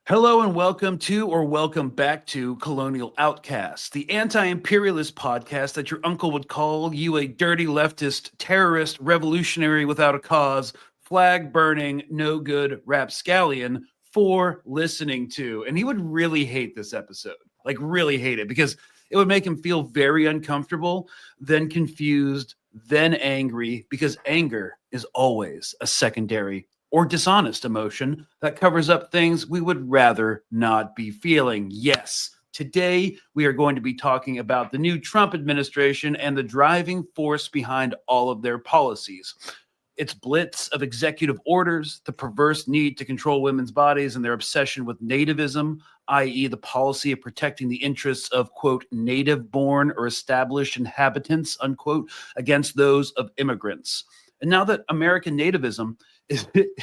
Hello and welcome to or welcome back to Colonial Outcasts, the anti-imperialist podcast that your uncle would call you a dirty leftist, terrorist, revolutionary without a cause, flag-burning, no-good rapscallion for listening to. And he would really hate this episode, like really hate it, because it would make him feel very uncomfortable, then confused, then angry, because anger is always a secondary or dishonest emotion that covers up things we would rather not be feeling. Yes, today we are going to be talking about the new Trump administration and the driving force behind all of their policies. Its blitz of executive orders, the perverse need to control women's bodies, and their obsession with nativism, i.e., the policy of protecting the interests of, quote, native-born or established inhabitants, unquote, against those of immigrants. And now that American Nativism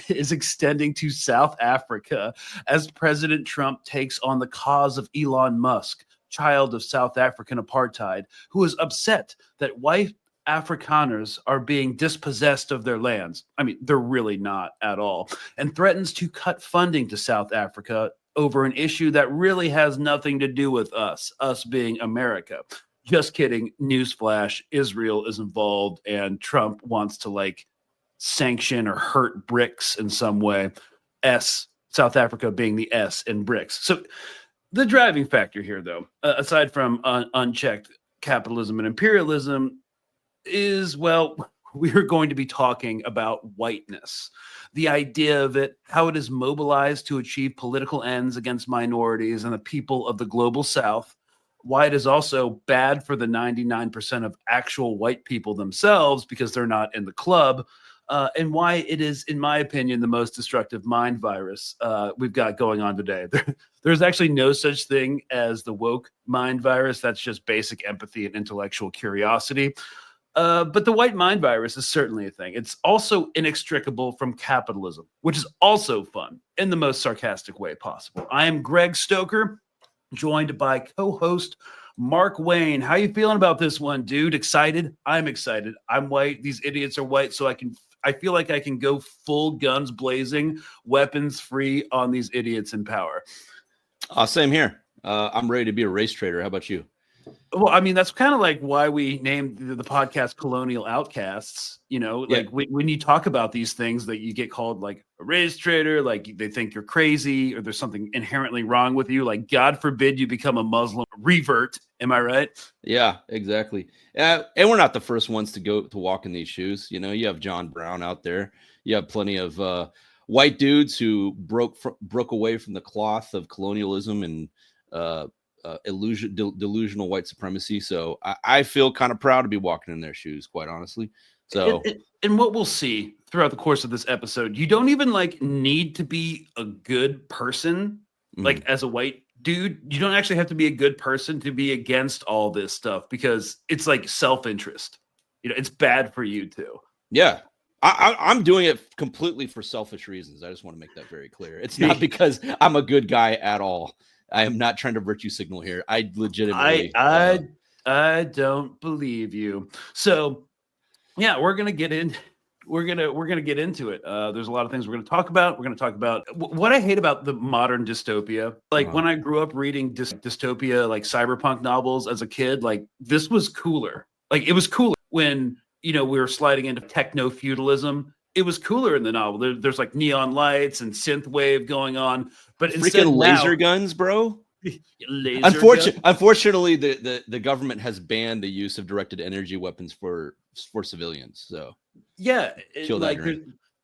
is extending to South Africa as President Trump takes on the cause of Elon Musk, child of South African Apartheid, who is upset that white Akfriaaners are being dispossessed of their lands. I mean, they're really not at all, and threatens to cut funding to South Africa over an issue that really has nothing to do with us being America. Just kidding. Newsflash, Israel is involved and Trump wants to sanction or hurt BRICS in some way. South Africa being the S in BRICS. So the driving factor here, though, aside from unchecked capitalism and imperialism, is, well, we are going to be talking about whiteness. The idea of it, how it is mobilized to achieve political ends against minorities and the people of the global South, why it is also bad for the 99% of actual white people themselves because they're not in the club, and why it is, in my opinion, the most destructive mind virus we've got going on today. There's actually no such thing as the woke mind virus. That's just basic empathy and intellectual curiosity. But the white mind virus is certainly a thing. It's also inextricable from capitalism, which is also fun in the most sarcastic way possible. I am Greg Stoker, joined by co-host Mark Wayne. How you feeling about this one, dude? Excited? I'm excited. I'm white. These idiots are white, so I feel like I can go full guns blazing, weapons free on these idiots in power. Same here. I'm ready to be a race trader. How about you? Well, I mean, that's kind of like why we named the podcast Colonial Outcasts. You know, when you talk about these things that you get called like a race trader, like they think you're crazy or there's something inherently wrong with you. Like, God forbid you become a Muslim revert. Am I right? Yeah, exactly. And we're not the first ones to walk in these shoes. You know, you have John Brown out there. You have plenty of white dudes who broke away from the cloth of colonialism and delusional white supremacy. So I feel kind of proud to be walking in their shoes, quite honestly. So, and what we'll see throughout the course of this episode, you don't even need to be a good person, as a white dude. You don't actually have to be a good person to be against all this stuff because it's like self-interest. You know, it's bad for you too. Yeah. I'm doing it completely for selfish reasons. I just want to make that very clear. It's not because I'm a good guy at all. I am not trying to virtue signal here. I legitimately, I don't believe you. So, yeah, we're gonna get in. We're gonna get into it. There's a lot of things we're gonna talk about. We're gonna talk about what I hate about the modern dystopia. When I grew up reading dystopia, like cyberpunk novels as a kid, this was cooler. It was cooler when we were sliding into techno feudalism. It was cooler in the novel. There's neon lights and synth wave going on, but freaking laser guns, bro. Unfortunately, the government has banned the use of directed energy weapons for civilians. So yeah,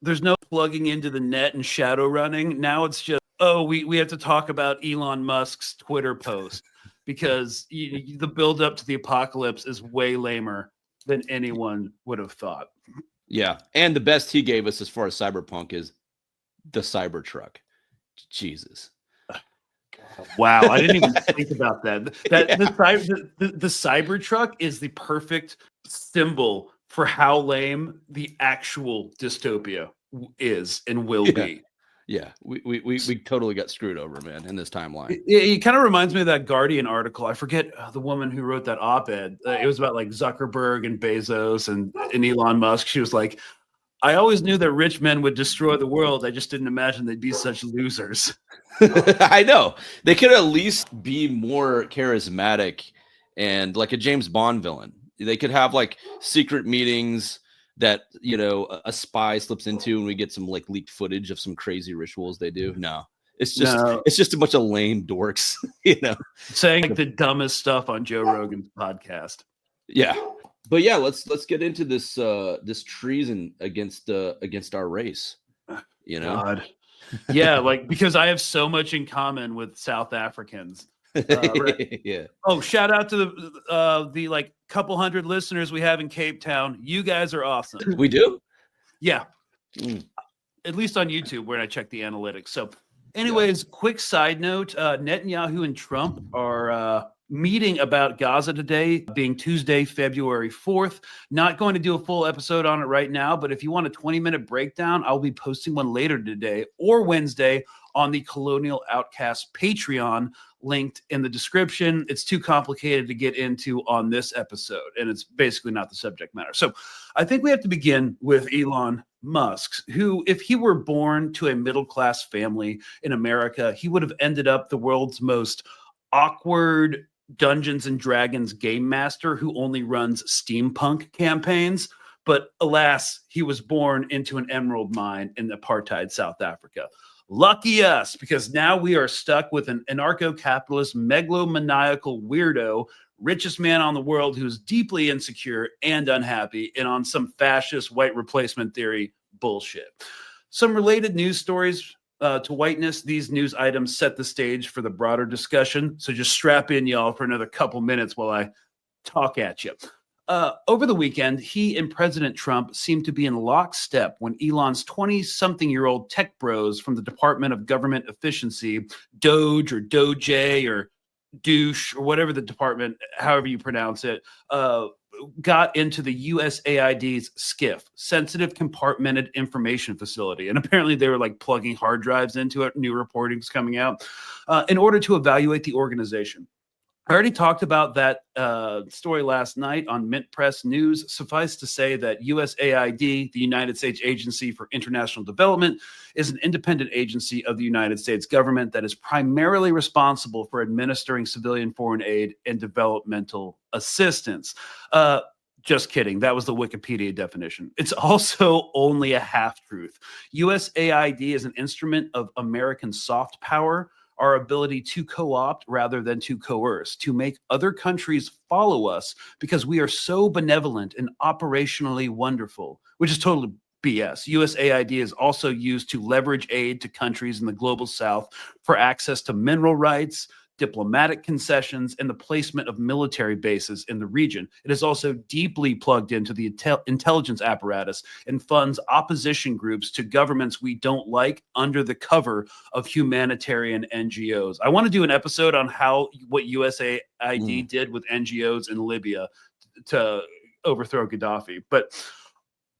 there's no plugging into the net and shadow running. Now it's just we have to talk about Elon Musk's Twitter post because the build up to the apocalypse is way lamer than anyone would have thought. Yeah, and the best he gave us as far as cyberpunk is the Cybertruck. Jesus. Wow, I didn't even think about that. The Cybertruck is the perfect symbol for how lame the actual dystopia is and will be. Yeah, we totally got screwed over, man, in this timeline. It kind of reminds me of that Guardian article. I forget the woman who wrote that op-ed. It was about Zuckerberg and Bezos and Elon Musk. She was like, I always knew that rich men would destroy the world. I just didn't imagine they'd be such losers. I know. They could at least be more charismatic and like a James Bond villain. They could have like secret meetings that, you know, a spy slips into and we get some like leaked footage of some crazy rituals they do. No. It's just a bunch of lame dorks, you know. Saying like the dumbest stuff on Joe Rogan's podcast. Yeah. But yeah, let's get into this this treason against our race, you know. God. Yeah, like because I have so much in common with South Africans. Right. Yeah. Oh, shout out to the like couple hundred listeners we have in Cape Town. You guys are awesome. We do? Yeah. At least on YouTube where I check the analytics. So anyways, quick side note, Netanyahu and Trump are meeting about Gaza today, being Tuesday, February 4th. Not going to do a full episode on it right now, but if you want a 20-minute breakdown, I'll be posting one later today or Wednesday on the Colonial Outcast Patreon, linked in the description. It's too complicated to get into on this episode, and it's basically not the subject matter. So I think we have to begin with Elon Musk, who, if he were born to a middle-class family in America, he would have ended up the world's most awkward Dungeons and Dragons game master who only runs steampunk campaigns. But alas, he was born into an emerald mine in apartheid South Africa. Lucky us, because now we are stuck with an anarcho-capitalist, megalomaniacal weirdo, richest man on the world who's deeply insecure and unhappy and on some fascist white replacement theory bullshit. Some related news stories to Whiteness. These news items set the stage for the broader discussion. So just strap in, y'all, for another couple minutes while I talk at you. Over the weekend, he and President Trump seemed to be in lockstep when Elon's 20-something-year-old tech bros from the Department of Government Efficiency, Doge or Doge or douche or whatever the department, however you pronounce it, got into the USAID's SCIF, Sensitive Compartmented Information Facility. And apparently they were like plugging hard drives into it. New reporting's coming out in order to evaluate the organization. I already talked about that story last night on Mint Press News. Suffice to say that USAID, the United States Agency for International Development, is an independent agency of the United States government that is primarily responsible for administering civilian foreign aid and developmental assistance. Just kidding. That was the Wikipedia definition. It's also only a half-truth. USAID is an instrument of American soft power, our ability to co-opt rather than to coerce, to make other countries follow us because we are so benevolent and operationally wonderful, which is totally BS. USAID is also used to leverage aid to countries in the global south for access to mineral rights, diplomatic concessions, and the placement of military bases in the region. It is also deeply plugged into the intelligence apparatus and funds opposition groups to governments we don't like under the cover of humanitarian NGOs. I want to do an episode on what USAID did with NGOs in Libya to overthrow Gaddafi. But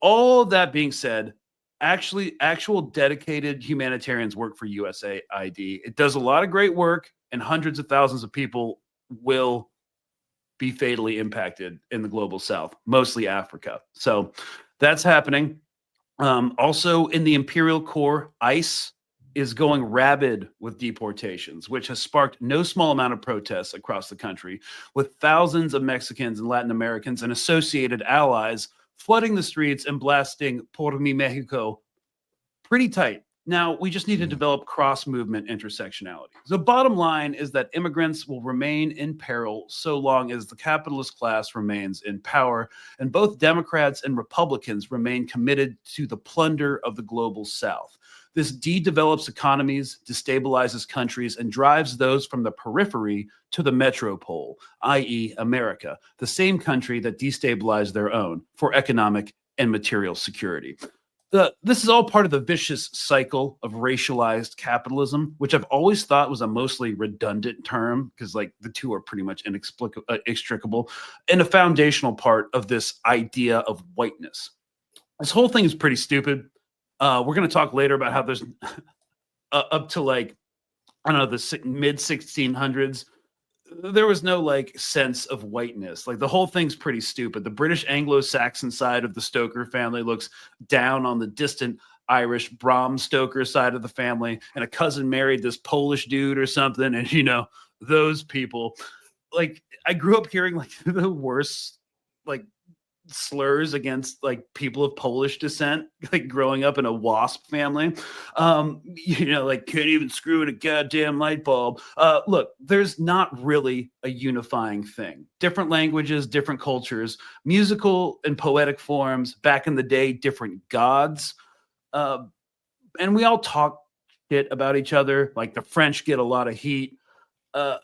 all that being said, actual dedicated humanitarians work for USAID. It does a lot of great work, and hundreds of thousands of people will be fatally impacted in the global south, mostly Africa. So that's happening. Also in the imperial core, ICE is going rabid with deportations, which has sparked no small amount of protests across the country, with thousands of Mexicans and Latin Americans and associated allies flooding the streets and blasting Por mi Mexico pretty tight. Now, we just need to develop cross-movement intersectionality. The bottom line is that immigrants will remain in peril so long as the capitalist class remains in power, and both Democrats and Republicans remain committed to the plunder of the global south. This de-develops economies, destabilizes countries, and drives those from the periphery to the metropole, i.e. America, the same country that destabilized their own for economic and material security. This is all part of the vicious cycle of racialized capitalism, which I've always thought was a mostly redundant term because like the two are pretty much inextricable, and a foundational part of this idea of whiteness. This whole thing is pretty stupid. We're going to talk later about how there's up to like, I don't know, the mid 1600s, there was no like sense of whiteness. Like the whole thing's pretty stupid. The British Anglo-Saxon side of the Stoker family looks down on the distant Irish Bram Stoker side of the family, and a cousin married this Polish dude or something, and those people. Like I grew up hearing like the worst like slurs against like people of Polish descent, like growing up in a WASP family. Like can't even screw in a goddamn light bulb. Look, there's not really a unifying thing. Different languages, different cultures, musical and poetic forms, back in the day, different gods. And we all talk shit about each other. Like the French get a lot of heat. Uh,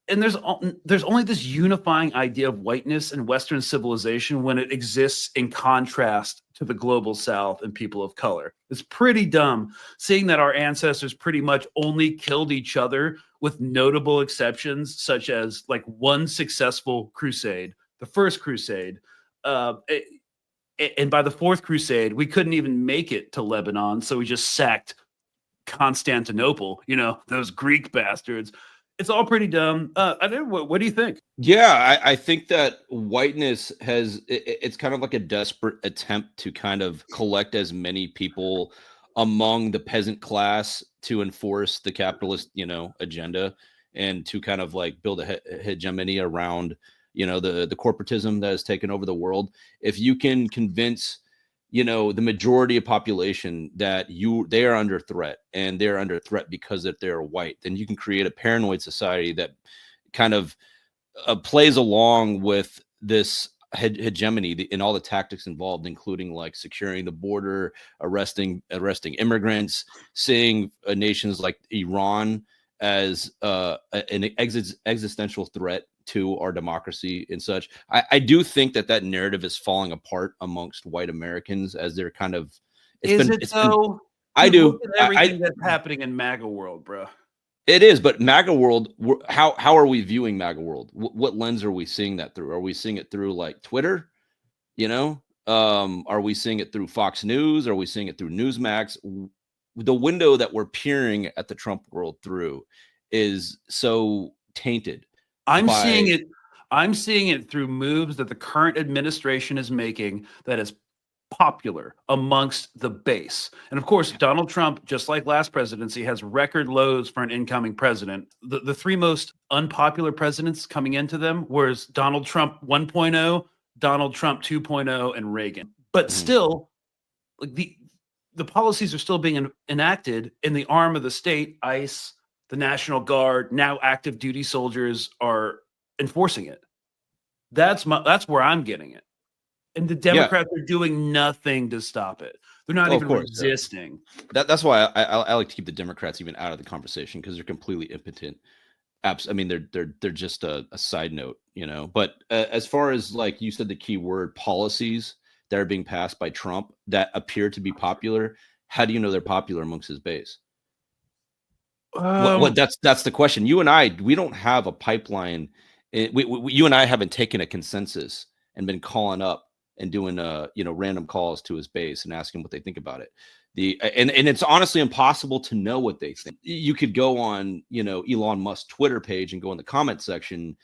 and there's only this unifying idea of whiteness and Western civilization when it exists in contrast to the global South and people of color. It's pretty dumb seeing that our ancestors pretty much only killed each other with notable exceptions, such as like one successful crusade, the First Crusade. And by the Fourth Crusade, we couldn't even make it to Lebanon, so we just sacked Constantinople, those Greek bastards. It's all pretty dumb. What do you think? Yeah, I think that whiteness it's kind of like a desperate attempt to kind of collect as many people among the peasant class to enforce the capitalist, agenda, and to kind of like build a hegemony around, the corporatism that has taken over the world. If you can convince the majority of population that they are under threat, and they're under threat because that they're white, then you can create a paranoid society that kind of plays along with this hegemony in all the tactics involved, including like securing the border, arresting immigrants, seeing nations like Iran as an existential threat to our democracy and such. I do think that narrative is falling apart amongst white Americans as they're kind of. I do. Look at everything that's happening in MAGA world, bro. It is, but MAGA world. How are we viewing MAGA world? What lens are we seeing that through? Are we seeing it through like Twitter? Are we seeing it through Fox News? Are we seeing it through Newsmax? The window that we're peering at the Trump world through is so tainted. I'm seeing it through moves that the current administration is making that is popular amongst the base. And of course, Donald Trump, just like last presidency, has record lows for an incoming president. The three most unpopular presidents coming into them was Donald Trump 1.0, Donald Trump 2.0, and Reagan. But still, like the policies are still being enacted in the arm of the state, ICE, the National Guard, now active duty soldiers are enforcing it. That's where I'm getting it. And the Democrats are doing nothing to stop it. They're not even resisting. That's why I like to keep the Democrats even out of the conversation, because they're completely impotent. I mean, they're just a side note, But as far as like you said, the key word, policies that are being passed by Trump that appear to be popular. How do you know they're popular amongst his base? That's the question. You and I, we don't have a pipeline. You and I haven't taken a consensus and been calling up and doing random calls to his base and asking what they think about it. And it's honestly impossible to know what they think. You could go on Elon Musk's Twitter page and go in the comment section,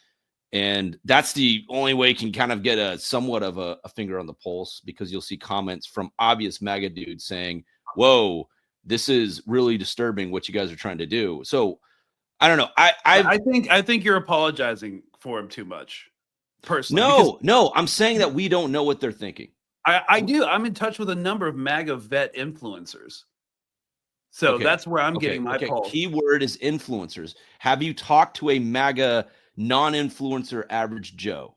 and that's the only way you can kind of get a somewhat of a finger on the pulse, because you'll see comments from obvious MAGA dudes saying, "Whoa, this is really disturbing what you guys are trying to do." So I don't know. I think you're apologizing for him too much, personally. No, I'm saying that we don't know what they're thinking. I do. I'm in touch with a number of MAGA vet influencers. So that's where I'm getting my pulse. Keyword is influencers. Have you talked to a MAGA non-influencer average Joe?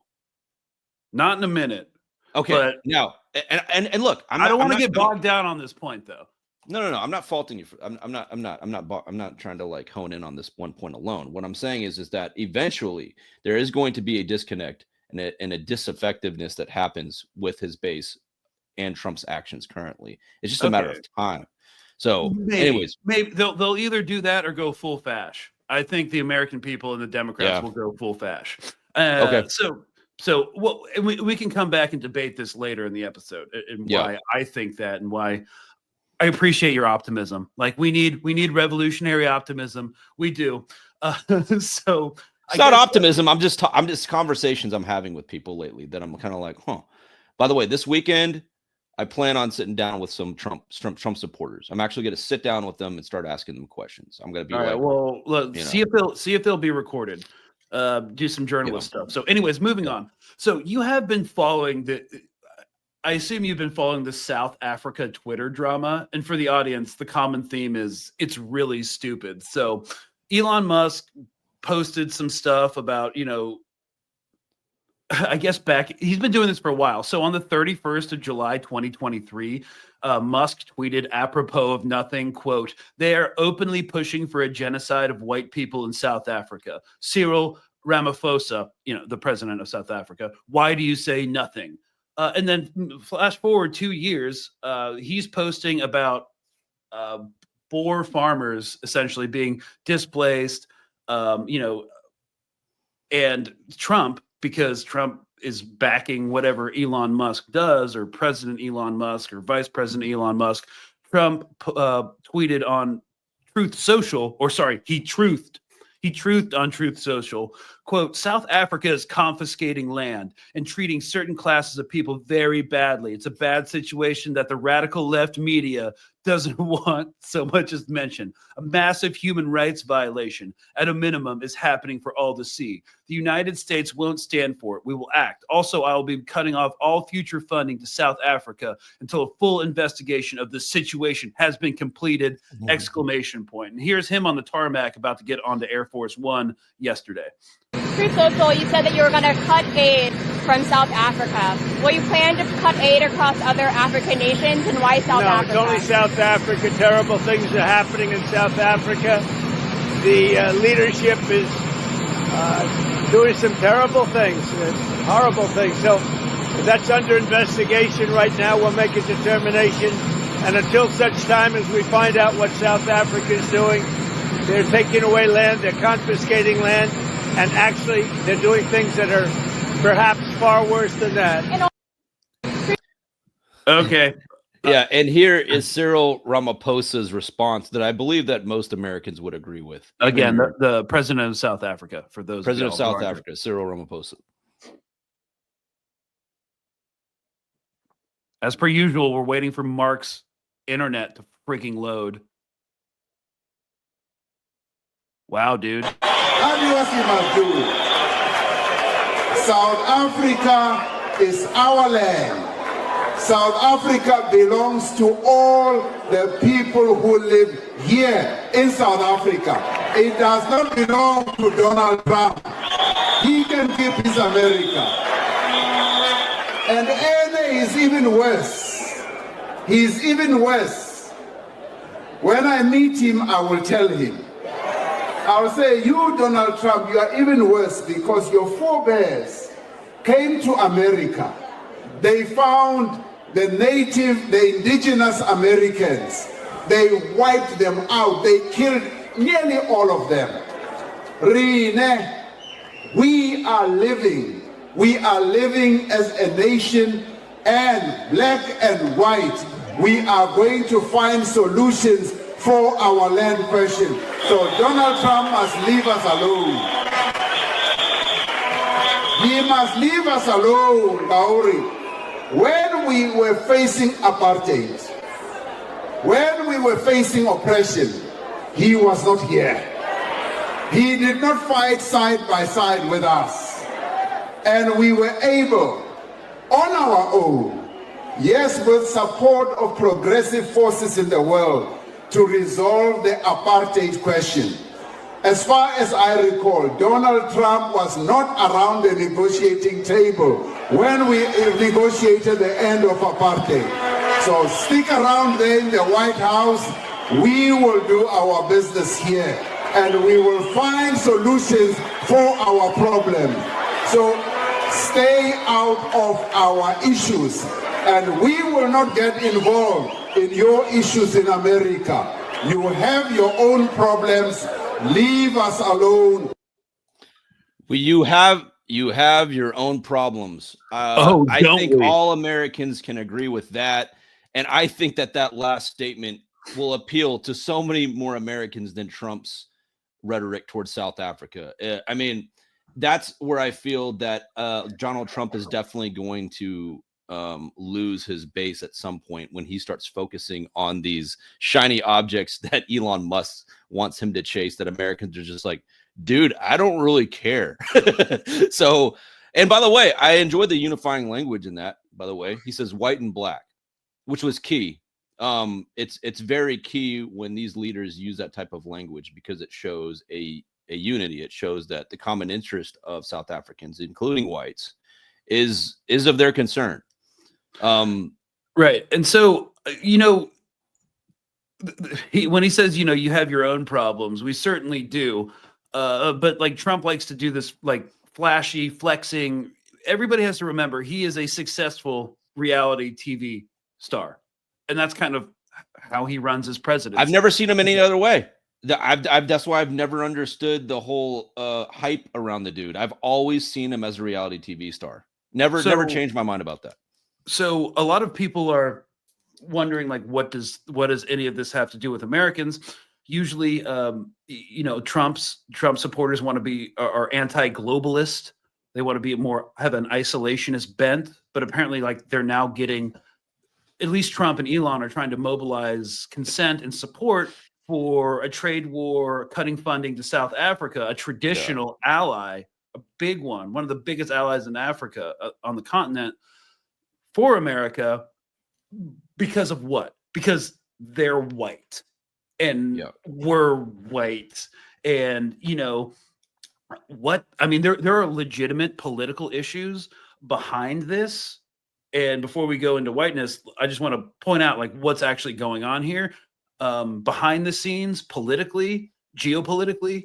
Not in a minute. Okay. But no. And look, I don't want to get bogged down on this point, though. No. I'm not faulting you. I'm not trying to like hone in on this one point alone. What I'm saying is that eventually there is going to be a disconnect and a disaffectiveness that happens with his base and Trump's actions currently. It's just a matter of time. So, maybe they'll either do that or go full fash. I think the American people and the Democrats will go full fash. Okay. So we can come back and debate this later in the episode, and why I think that, and why I appreciate your optimism. Like we need revolutionary optimism. We do. It's not optimism. I'm just conversations I'm having with people lately that I'm kind of like, huh. By the way, this weekend I plan on sitting down with some Trump supporters. I'm actually going to sit down with them and start asking them questions. I'm going to be all right. Well, look, see if they'll be recorded. Do some journalist stuff. So, anyways, moving on. So you have been following I assume you've been following the South Africa Twitter drama. And for the audience, the common theme is it's really stupid. So Elon Musk posted some stuff about, I guess he's been doing this for a while. So on the 31st of July, 2023, Musk tweeted apropos of nothing, quote, "They are openly pushing for a genocide of white people in South Africa. Cyril Ramaphosa, the president of South Africa, why do you say nothing?" And then flash forward 2 years, he's posting about Boer farmers essentially being displaced, and Trump, because Trump is backing whatever Elon Musk does, or President Elon Musk, or Vice President Elon Musk. Trump tweeted on Truth Social, he truthed on Truth Social, quote, "South Africa is confiscating land and treating certain classes of people very badly. It's a bad situation that the radical left media doesn't want so much as mention. A massive human rights violation, at a minimum, is happening for all to see. The United States won't stand for it. We will act. Also, I will be cutting off all future funding to South Africa until a full investigation of the situation has been completed, exclamation point." And here's him on the tarmac about to get onto Air Force One yesterday. Truth Social, you said that you were going to cut aid from South Africa. Will you plan to cut aid across other African nations, and why South Africa? No, it's only South Africa. Terrible things are happening in South Africa. The leadership is doing some terrible things, horrible things. So that's under investigation right now. We'll make a determination. And until such time as we find out what South Africa is doing, they're taking away land, they're confiscating land, and actually they're doing things that are perhaps far worse than that. Okay. Yeah, and here is Cyril Ramaphosa's response that I believe that most Americans would agree with. Again, the president of South Africa, for those President of South Africa, Cyril Ramaphosa. As per usual, we're waiting for Mark's internet to freaking load. Wow, dude. How do you must do? South Africa is our land. South Africa belongs to all the people who live here in South Africa. It does not belong to Donald Trump. He can keep his America. And Ene is even worse. He's even worse. When I meet him, I will tell him. I'll say, you, Donald Trump, you are even worse because your forebears came to America. They found the indigenous Americans. They wiped them out. They killed nearly all of them. Rene, we are living as a nation, and black and white, we are going to find solutions for our land question. So Donald Trump must leave us alone. He must leave us alone, Maori. When we were facing apartheid, when we were facing oppression, he was not here. He did not fight side by side with us. And we were able, on our own, yes, with support of progressive forces in the world, to resolve the apartheid question. As far as I recall, Donald Trump was not around the negotiating table when we negotiated the end of apartheid. So stick around there in the White House. We will do our business here, and we will find solutions for our problem. So stay out of our issues, and we will not get involved in your issues in America. You have your own problems. Leave us alone. Well, you have your own problems. I think all Americans can agree with that, and I think that last statement will appeal to so many more Americans than Trump's rhetoric towards South Africa. I mean, that's where I feel that Donald Trump is definitely going to lose his base at some point when he starts focusing on these shiny objects that Elon Musk wants him to chase, that Americans are just like, dude, I don't really care. So, and by the way, I enjoyed the unifying language in that, by the way. He says white and black, which was key. It's very key when these leaders use that type of language, because it shows a unity. It shows that the common interest of South Africans, including whites, is of their concern. Right. And so, you know, when he says, you know, you have your own problems, we certainly do. But like Trump likes to do this like flashy flexing. Everybody has to remember he is a successful reality TV star. And that's kind of how he runs his presidency. I've never seen him any other way. That's why I've never understood the whole hype around the dude. I've always seen him as a reality TV star. Never changed my mind about that. So a lot of people are wondering, like, what does any of this have to do with Americans? Usually, you know, Trump supporters want to be are anti-globalist. They want to be have an isolationist bent, but apparently, like, they're now getting, at least Trump and Elon are trying to mobilize consent and support for a trade war, cutting funding to South Africa, a traditional ally, a big one of the biggest allies in Africa on the continent for America. Because of what? Because they're white and we're white. And, you know, what? I mean, there are legitimate political issues behind this. And before we go into whiteness, I just want to point out, like, what's actually going on here behind the scenes, politically, geopolitically,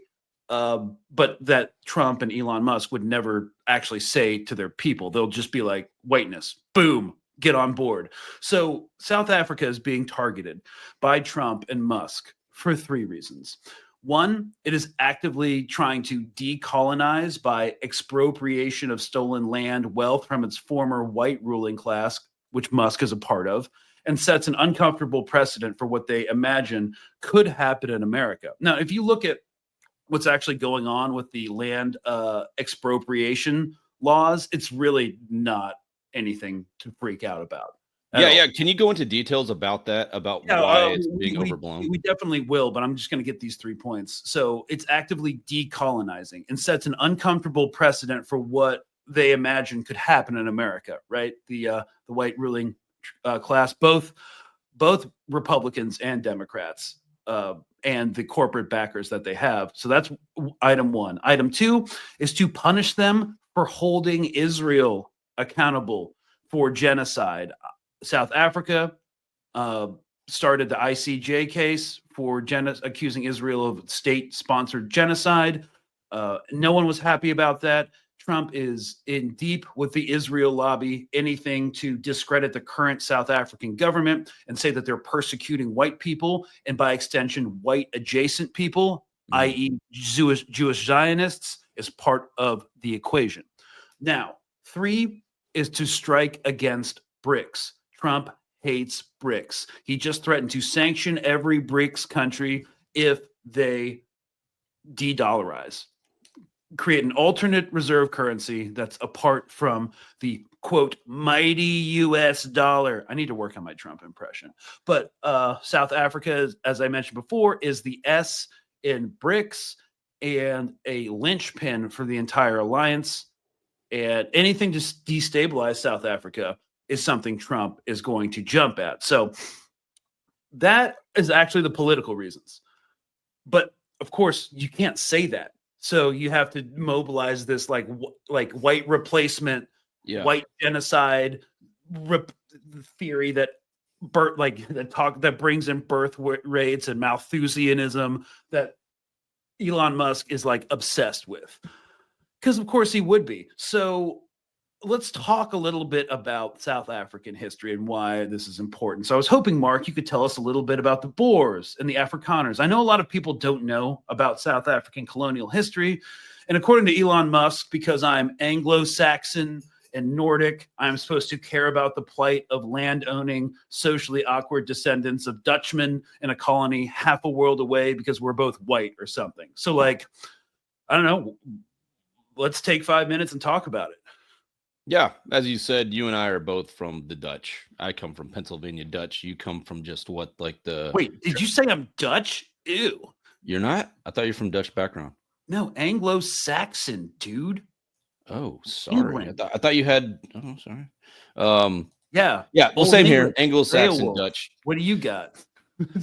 but that Trump and Elon Musk would never actually say to their people. They'll just be like, whiteness, boom, get on board. So South Africa is being targeted by Trump and Musk for three reasons. One, it is actively trying to decolonize by expropriation of stolen land, wealth from its former white ruling class, which Musk is a part of, and sets an uncomfortable precedent for what they imagine could happen in America. Now, if you look at what's actually going on with the land expropriation laws, it's really not anything to freak out about. Yeah. Can you go into details about that, about why it's being overblown? We definitely will, but I'm just going to get these 3 points. So it's actively decolonizing and sets an uncomfortable precedent for what they imagine could happen in America, right? The white ruling class, both Republicans and Democrats, and the corporate backers that they have. So that's item one. Item two is to punish them for holding Israel accountable for genocide. South Africa started the ICJ case for accusing Israel of state-sponsored genocide. No one was happy about that. Trump is in deep with the Israel lobby, anything to discredit the current South African government and say that they're persecuting white people and, by extension, white adjacent people, i.e. Jewish Zionists, is part of the equation. Now, 3 is to strike against BRICS. Trump hates BRICS. He just threatened to sanction every BRICS country if they de-dollarize, create an alternate reserve currency that's apart from the, quote, mighty US dollar. I need to work on my Trump impression. But South Africa, as I mentioned before, is the S in BRICS and a linchpin for the entire alliance. And anything to destabilize South Africa is something Trump is going to jump at. So that is actually the political reasons. But of course, you can't say that. So you have to mobilize this like white replacement, white genocide theory that that brings in birth rates and Malthusianism that Elon Musk is like obsessed with. Because of course he would be. So let's talk a little bit about South African history and why this is important. So I was hoping, Mark, you could tell us a little bit about the Boers and the Afrikaners. I know a lot of people don't know about South African colonial history. And according to Elon Musk, because I'm Anglo-Saxon and Nordic. I'm supposed to care about the plight of land-owning, socially awkward descendants of Dutchmen in a colony half a world away because we're both white or something. So, like, I don't know. Let's take 5 minutes and talk about it. Yeah, as you said, you and I are both from the Dutch. I come from Pennsylvania Dutch. You come from just what, like the... Wait, did you say I'm Dutch? Ew. You're not? I thought you're from Dutch background. No, Anglo-Saxon, dude. Oh, sorry. England. I thought you had... Oh, sorry. Yeah. Yeah, well, Old same English. here. Anglo-Saxon Beowulf. Dutch. What do you got?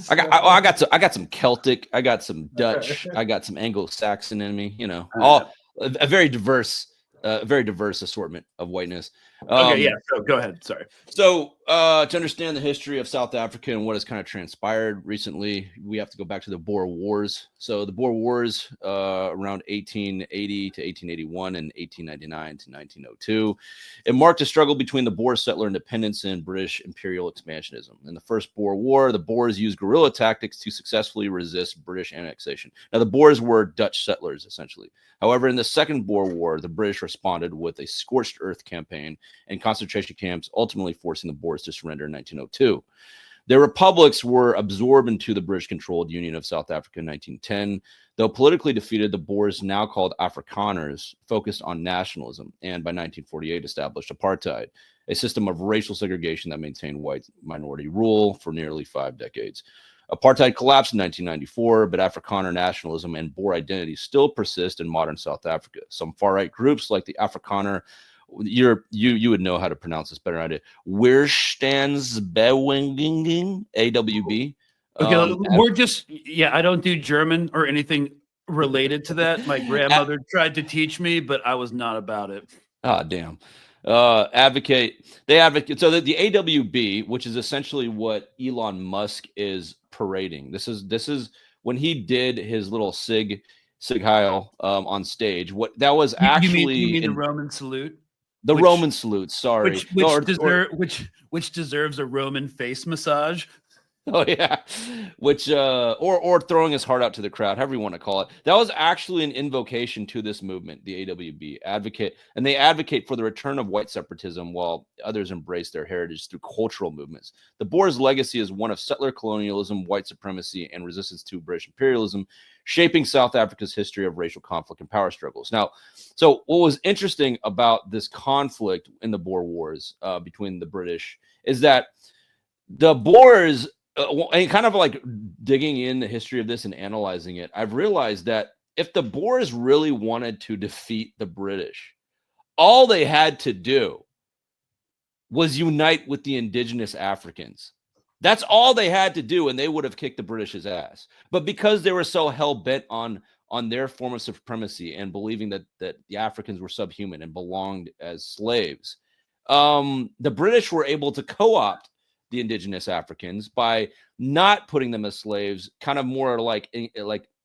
I got some Celtic. I got some Dutch. I got some Anglo-Saxon in me. You know, all a very diverse assortment of whiteness. Okay, yeah. So go ahead. Sorry. So to understand the history of South Africa and what has kind of transpired recently, we have to go back to the Boer Wars. So the Boer Wars around 1880 to 1881 and 1899 to 1902. It marked a struggle between the Boer settler independence and British imperial expansionism. In the First Boer War, the Boers used guerrilla tactics to successfully resist British annexation. Now, the Boers were Dutch settlers, essentially. However, in the Second Boer War, the British responded with a scorched earth campaign and concentration camps, ultimately forcing the Boers to surrender in 1902. Their republics were absorbed into the British-controlled Union of South Africa in 1910. Though politically defeated, the Boers, now called Akfriaaners, focused on nationalism and by 1948 established apartheid, a system of racial segregation that maintained white minority rule for nearly 5 decades. Apartheid collapsed in 1994, but Afrikaner nationalism and Boer identity still persist in modern South Africa. Some far-right groups like the Afrikaner, you would know how to pronounce this better than I do, Weerstandsbeweging, AWB. Okay, we're just, I don't do German or anything related to that. My grandmother tried to teach me, but I was not about it. Ah, damn. They advocate so that the AWB, which is essentially what Elon Musk is parading. This is when he did his little Sig Heil on stage. What that was actually you mean the Roman salute? The Roman salute, sorry. Which deserves a Roman face massage. Oh yeah, which or throwing his heart out to the crowd, however you want to call it. That was actually an invocation to this movement, the AWB they advocate for the return of white separatism while others embrace their heritage through cultural movements. The Boers' legacy is one of settler colonialism, white supremacy, and resistance to British imperialism, shaping South Africa's history of racial conflict and power struggles. Now, so what was interesting about this conflict in the Boer Wars between the British is that the Boers, and kind of like digging in the history of this and analyzing it, I've realized that if the Boers really wanted to defeat the British, all they had to do was unite with the indigenous Africans. That's all they had to do, and they would have kicked the British's ass. But because they were so hell-bent on their form of supremacy and believing that the Africans were subhuman and belonged as slaves, the British were able to co-opt the indigenous Africans by not putting them as slaves, kind of more like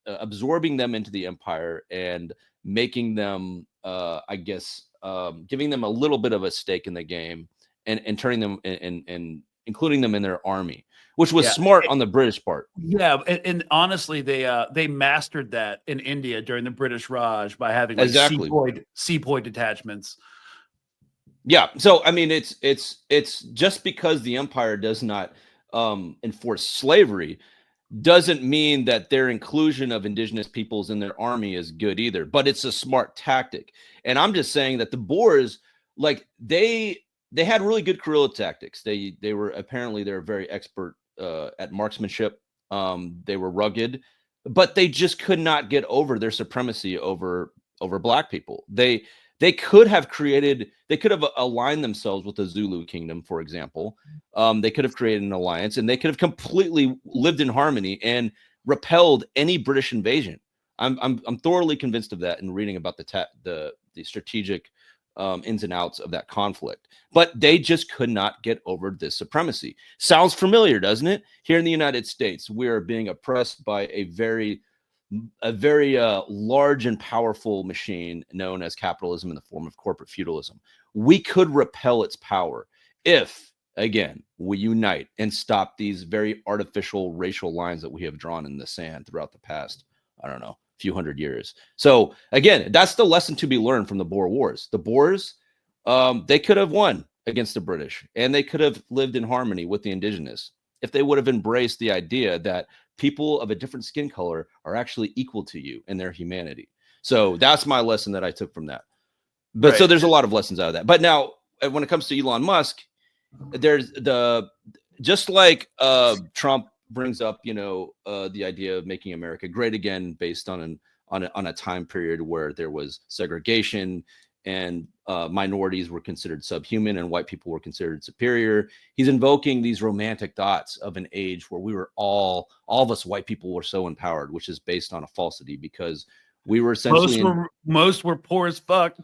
absorbing them into the empire and making them, giving them a little bit of a stake in the game and turning them and including them in their army, which was smart on the British part. Yeah, and honestly, they mastered that in India during the British Raj by having sepoy detachments. Yeah, so I mean, it's just because the empire does not enforce slavery doesn't mean that their inclusion of indigenous peoples in their army is good either. But it's a smart tactic, and I'm just saying that the Boers, like they had really good guerrilla tactics. They were very expert at marksmanship. They were rugged, but they just could not get over their supremacy over Black people. They could have aligned themselves with the Zulu kingdom, for example. They could have created an alliance, and they could have completely lived in harmony and repelled any British invasion. I'm thoroughly convinced of that in reading about the strategic ins and outs of that conflict. But they just could not get over this supremacy. Sounds familiar, doesn't it? Here in the United States, we are being oppressed by a very large and powerful machine known as capitalism in the form of corporate feudalism. We could repel its power if, again, we unite and stop these very artificial racial lines that we have drawn in the sand throughout the past, few hundred years. So again, that's the lesson to be learned from the Boer Wars. The Boers They could have won against the British, and they could have lived in harmony with the indigenous if they would have embraced the idea that people of a different skin color are actually equal to you in their humanity. So that's my lesson that I took from that. But so there's a lot of lessons out of that. But now when it comes to Elon Musk, there's just like Trump brings up, the idea of making America great again based on a time period where there was segregation and minorities were considered subhuman and white people were considered superior. He's invoking these romantic thoughts of an age where we were all of us white people were so empowered, which is based on a falsity because we were essentially most were poor as fuck.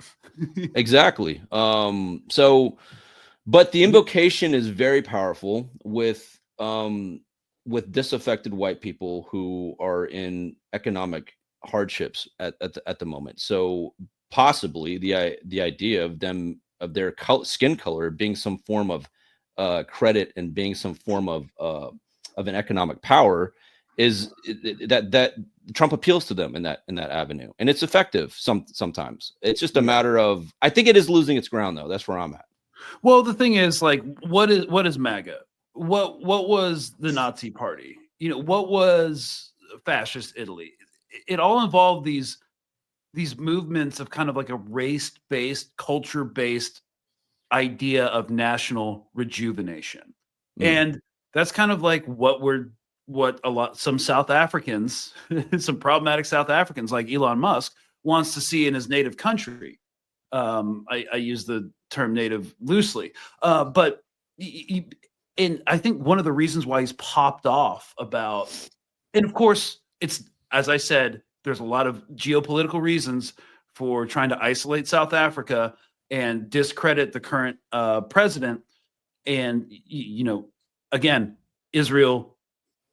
Exactly. But the invocation is very powerful with disaffected white people who are in economic hardships at the moment. So possibly the idea of their skin color being some form of credit and being some form of an economic power is that Trump appeals to them in that avenue, and it's effective. Sometimes it's just a matter of, I think it is losing its ground though. That's where I'm at. Well, the thing is, like, what is MAGA? What was the Nazi Party? What was fascist Italy? It all involved these movements of kind of like a race-based, culture-based idea of national rejuvenation. And that's kind of like some South Africans, some problematic South Africans like Elon Musk wants to see in his native country. I use the term native loosely, but and I think one of the reasons why he's popped off about, and of course it's, as I said, there's a lot of geopolitical reasons for trying to isolate South Africa and discredit the current president. And, again, Israel,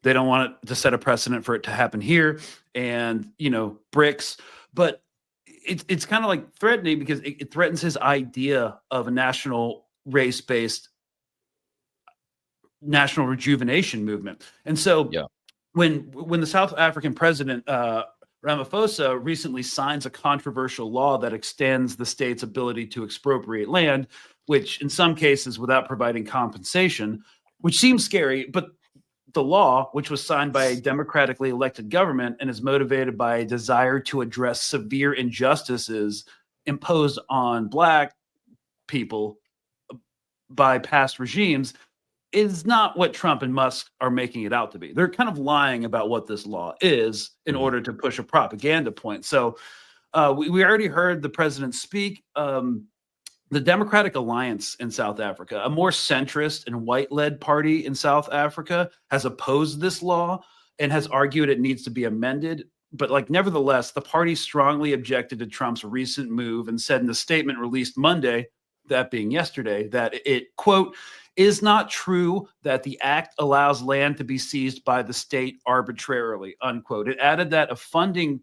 they don't want it to set a precedent for it to happen here, and, BRICS. But it's kind of like threatening because it threatens his idea of a national race-based national rejuvenation movement. And so when the South African president, Ramaphosa, recently signs a controversial law that extends the state's ability to expropriate land, which in some cases without providing compensation, which seems scary, but the law, which was signed by a democratically elected government and is motivated by a desire to address severe injustices imposed on Black people by past regimes, is not what Trump and Musk are making it out to be. They're kind of lying about what this law is in order to push a propaganda point. So we already heard the president speak. The Democratic Alliance in South Africa, a more centrist and white-led party in South Africa, has opposed this law and has argued it needs to be amended. But nevertheless, the party strongly objected to Trump's recent move and said in a statement released Monday, that being yesterday, that it, quote, is not true that the act allows land to be seized by the state arbitrarily, unquote. It added that a funding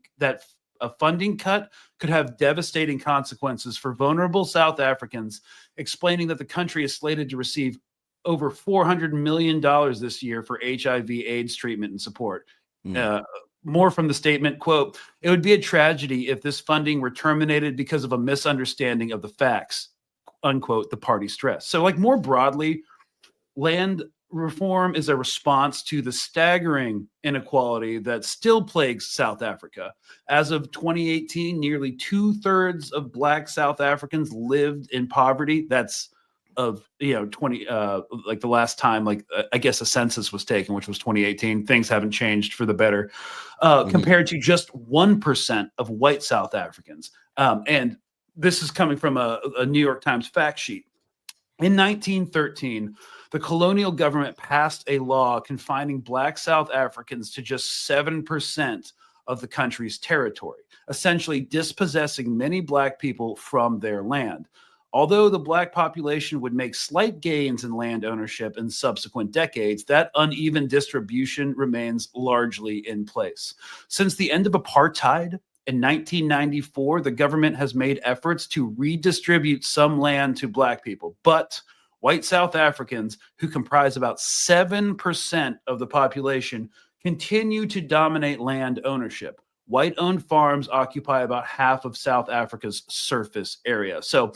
cut could have devastating consequences for vulnerable South Africans, explaining that the country is slated to receive over $400 million this year for HIV/AIDS treatment and support. More from the statement, quote, it would be a tragedy if this funding were terminated because of a misunderstanding of the facts, unquote, the party stressed. So more broadly, land reform is a response to the staggering inequality that still plagues South Africa. As of 2018, nearly 2/3 of Black South Africans lived in poverty. That's of 20 the last time I guess a census was taken, which was 2018. Things haven't changed for the better, compared to just 1% of white South Africans. And this is coming from a New York Times fact sheet. In 1913, the colonial government passed a law confining Black South Africans to just 7% of the country's territory, essentially dispossessing many Black people from their land. Although the Black population would make slight gains in land ownership in subsequent decades, that uneven distribution remains largely in place. Since the end of apartheid in 1994, the government has made efforts to redistribute some land to Black people, but white South Africans, who comprise about 7% of the population, continue to dominate land ownership. White-owned farms occupy about half of South Africa's surface area. So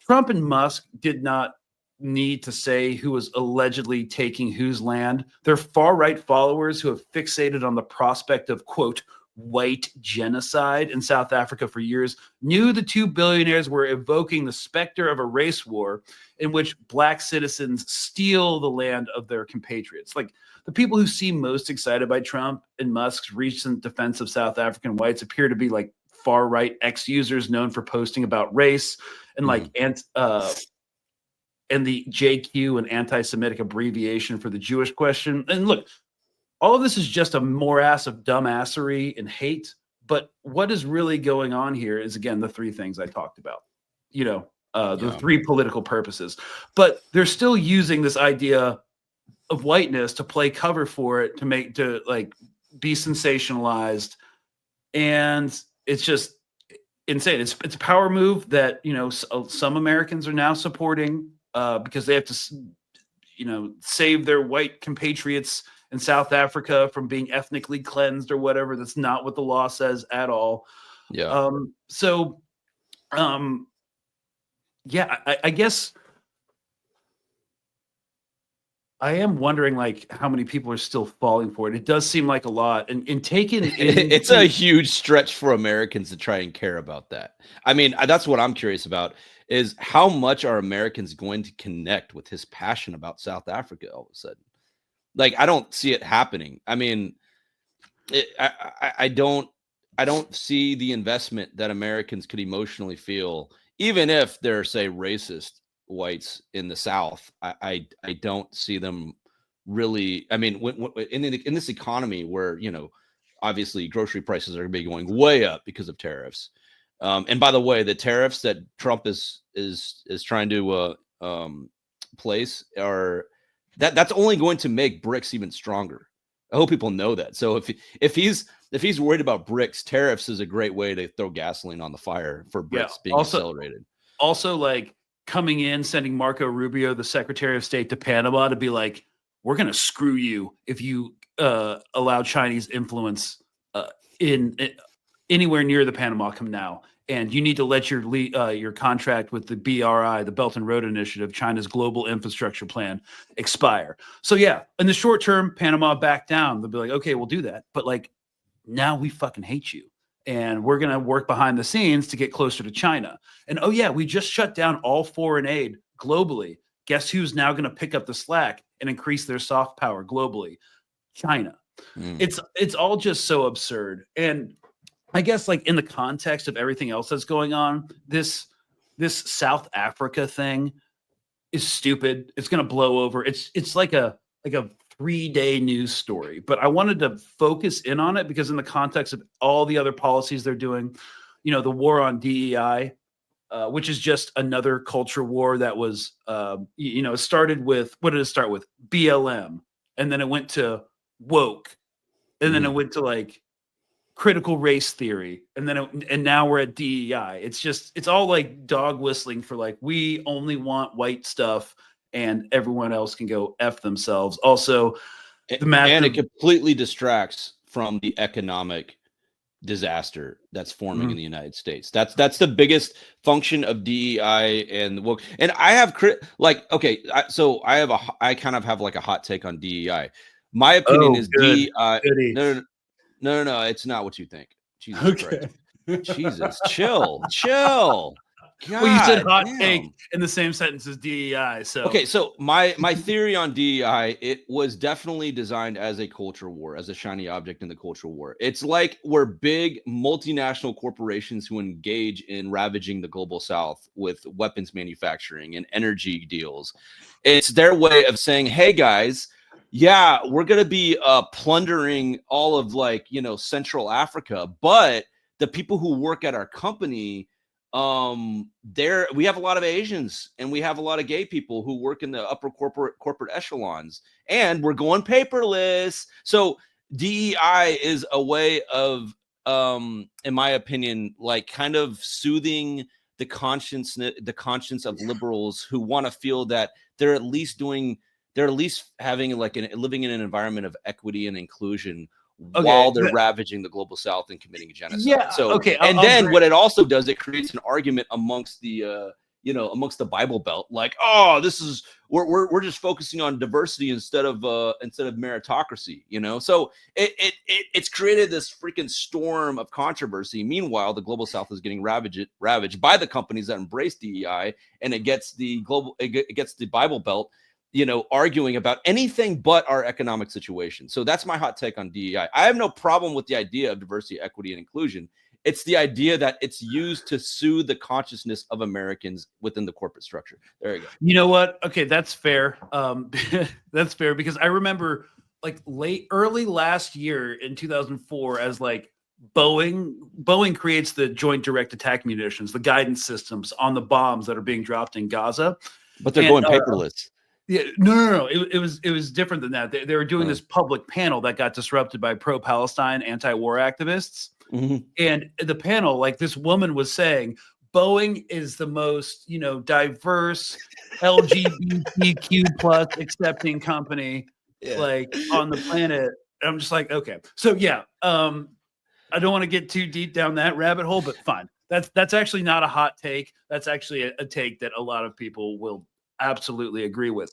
Trump and Musk did not need to say who was allegedly taking whose land. They're far-right followers who have fixated on the prospect of, quote, white genocide in South Africa for years, knew the two billionaires were evoking the specter of a race war in which black citizens steal the land of their compatriots. Like, the people who seem most excited by Trump and Musk's recent defense of South African whites appear to be like far-right ex-users known for posting about race and and the JQ, an anti-Semitic abbreviation for the Jewish question. And look, all of this is just a morass of dumbassery and hate. But what is really going on here is, again, the three things I talked about, the three political purposes. But they're still using this idea of whiteness to play cover for it, to be sensationalized. And it's just insane. It's a power move that, some Americans are now supporting, because they have to, save their white compatriots in South Africa from being ethnically cleansed or whatever. That's not what the law says at all. Yeah. I guess I am wondering, how many people are still falling for it. It does seem like a lot, and taken in, it's a huge stretch for Americans to try and care about that. I mean, that's what I'm curious about, is how much are Americans going to connect with his passion about South Africa all of a sudden? I don't see it happening. I mean, I don't see the investment that Americans could emotionally feel, even if they're, say, racist whites in the South. I don't see them really. I mean, in this economy where, obviously grocery prices are going to be going way up because of tariffs. And by the way, the tariffs that Trump is trying to place that's only going to make BRICS even stronger. I hope people know that. So if he's worried about BRICS, tariffs is a great way to throw gasoline on the fire for BRICS being accelerated. Also, coming in, sending Marco Rubio, the Secretary of State, to Panama to be like, we're going to screw you if you allow Chinese influence in anywhere near the Panama Canal. And you need to let your contract with the BRI, the Belt and Road Initiative, China's global infrastructure plan, expire. So yeah, in the short term, Panama back down. They'll be like, okay, we'll do that. But now we fucking hate you. And we're going to work behind the scenes to get closer to China. And oh yeah, we just shut down all foreign aid globally. Guess who's now going to pick up the slack and increase their soft power globally? China. It's all just so absurd. And I guess in the context of everything else that's going on, this South Africa thing is stupid. It's going to blow over. It's like a 3-day news story, but I wanted to focus in on it because in the context of all the other policies they're doing, the war on DEI, which is just another culture war that was, it started with, what did it start with? BLM. And then it went to woke. And then it went to critical race theory, and now we're at DEI. It's all dog whistling for we only want white stuff and everyone else can go F themselves. Also, it completely distracts from the economic disaster that's forming in the United States. That's the biggest function of DEI and woke. And I have I kind of have a hot take on DEI. My opinion is DEI. No, it's not what you think. Jesus Christ. Jesus, chill. God, well, you said hot take in the same sentence as DEI. So okay, so my theory on DEI, it was definitely designed as a culture war, as a shiny object in the culture war. It's we're big multinational corporations who engage in ravaging the global South with weapons manufacturing and energy deals. It's their way of saying, hey guys, yeah, we're going to be plundering all of Central Africa, but the people who work at our company, we have a lot of Asians and we have a lot of gay people who work in the upper corporate echelons, and we're going paperless. So DEI is a way of, in my opinion, kind of soothing the conscience of liberals who want to feel that they're at least having living in an environment of equity and inclusion while they're ravaging the global South and committing genocide. Yeah. So, okay. What it also does, it creates an argument amongst the you know, amongst the Bible Belt, like, oh, this is we're just focusing on diversity instead of meritocracy, you know. So it's created this freaking storm of controversy. Meanwhile, the global South is getting ravaged by the companies that embrace DEI, and it gets the Bible Belt, you know, arguing about anything but our economic situation. So that's my hot take on DEI. I have no problem with the idea of diversity, equity, and inclusion. It's the idea that it's used to soothe the consciousness of Americans within the corporate structure. There you go. You know what? Okay, that's fair. That's fair, because I remember like early last year in 2004, as like Boeing creates the Joint Direct Attack Munitions, the guidance systems on the bombs that are being dropped in Gaza. But they're going paperless. Yeah, no. It was different than that. They were doing this public panel that got disrupted by pro-Palestine, anti-war activists. Mm-hmm. And the panel, like, this woman was saying, Boeing is the most, you know, diverse LGBTQ plus accepting company like on the planet. And I'm just like, okay. So yeah, I don't want to get too deep down that rabbit hole, but fine. That's actually not a hot take. That's actually a take that a lot of people will absolutely agree with.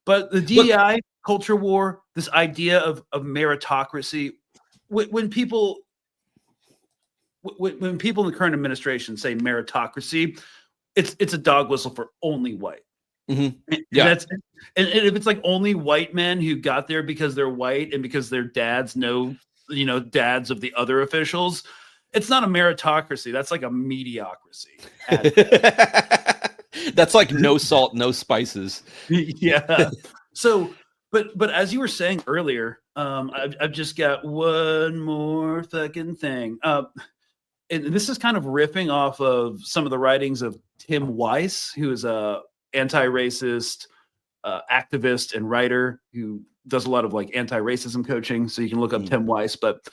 But the DEI culture war, this idea of meritocracy, when people in the current administration say meritocracy, it's a dog whistle for only white. Mm-hmm. Yeah, and if it's like only white men who got there because they're white and because their dads know, you know, dads of the other officials, it's not a meritocracy. That's like a mediocrity. That's like no salt, no spices. Yeah. So, but as you were saying earlier, I've just got one more fucking thing. And this is kind of riffing off of some of the writings of Tim Weiss, who is a anti-racist activist and writer who does a lot of like anti-racism coaching. So you can look up Tim Weiss, but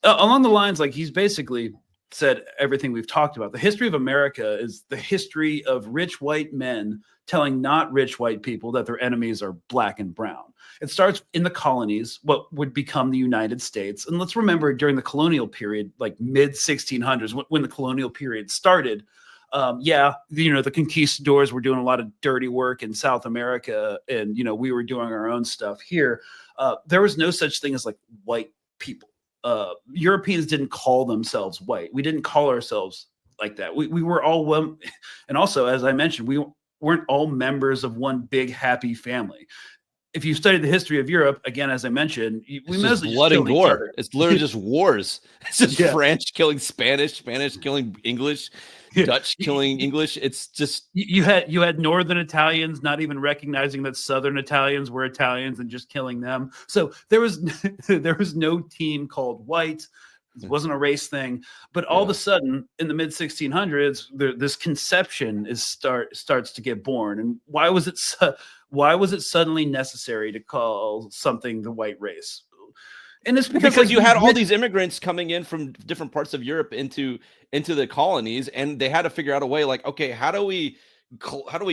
along the lines, like, he's basically said everything we've talked about. The history of America is the history of rich white men telling not rich white people that their enemies are black and brown. It starts in the colonies, what would become the United States. And let's remember, during the colonial period, like mid 1600s, when the colonial period started, you know, the conquistadors were doing a lot of dirty work in South America, and, you know, we were doing our own stuff here. There was no such thing as like white people. Europeans didn't call themselves white. We didn't call ourselves like that. We were all one. And also, as I mentioned, we weren't all members of one big happy family. If you studied the history of Europe, again, as I mentioned, we mostly blood and gore. It's literally just wars. It's just French killing Spanish, Spanish killing English, Dutch killing English. It's just you had Northern Italians not even recognizing that Southern Italians were Italians and just killing them. So there was no team called white. It wasn't a race thing. But all of a sudden, in the mid 1600s, this conception starts to get born. And why was it suddenly necessary to call something the white race? And it's because like, you had all these immigrants coming in from different parts of Europe into the colonies, and they had to figure out a way, like, okay, how do we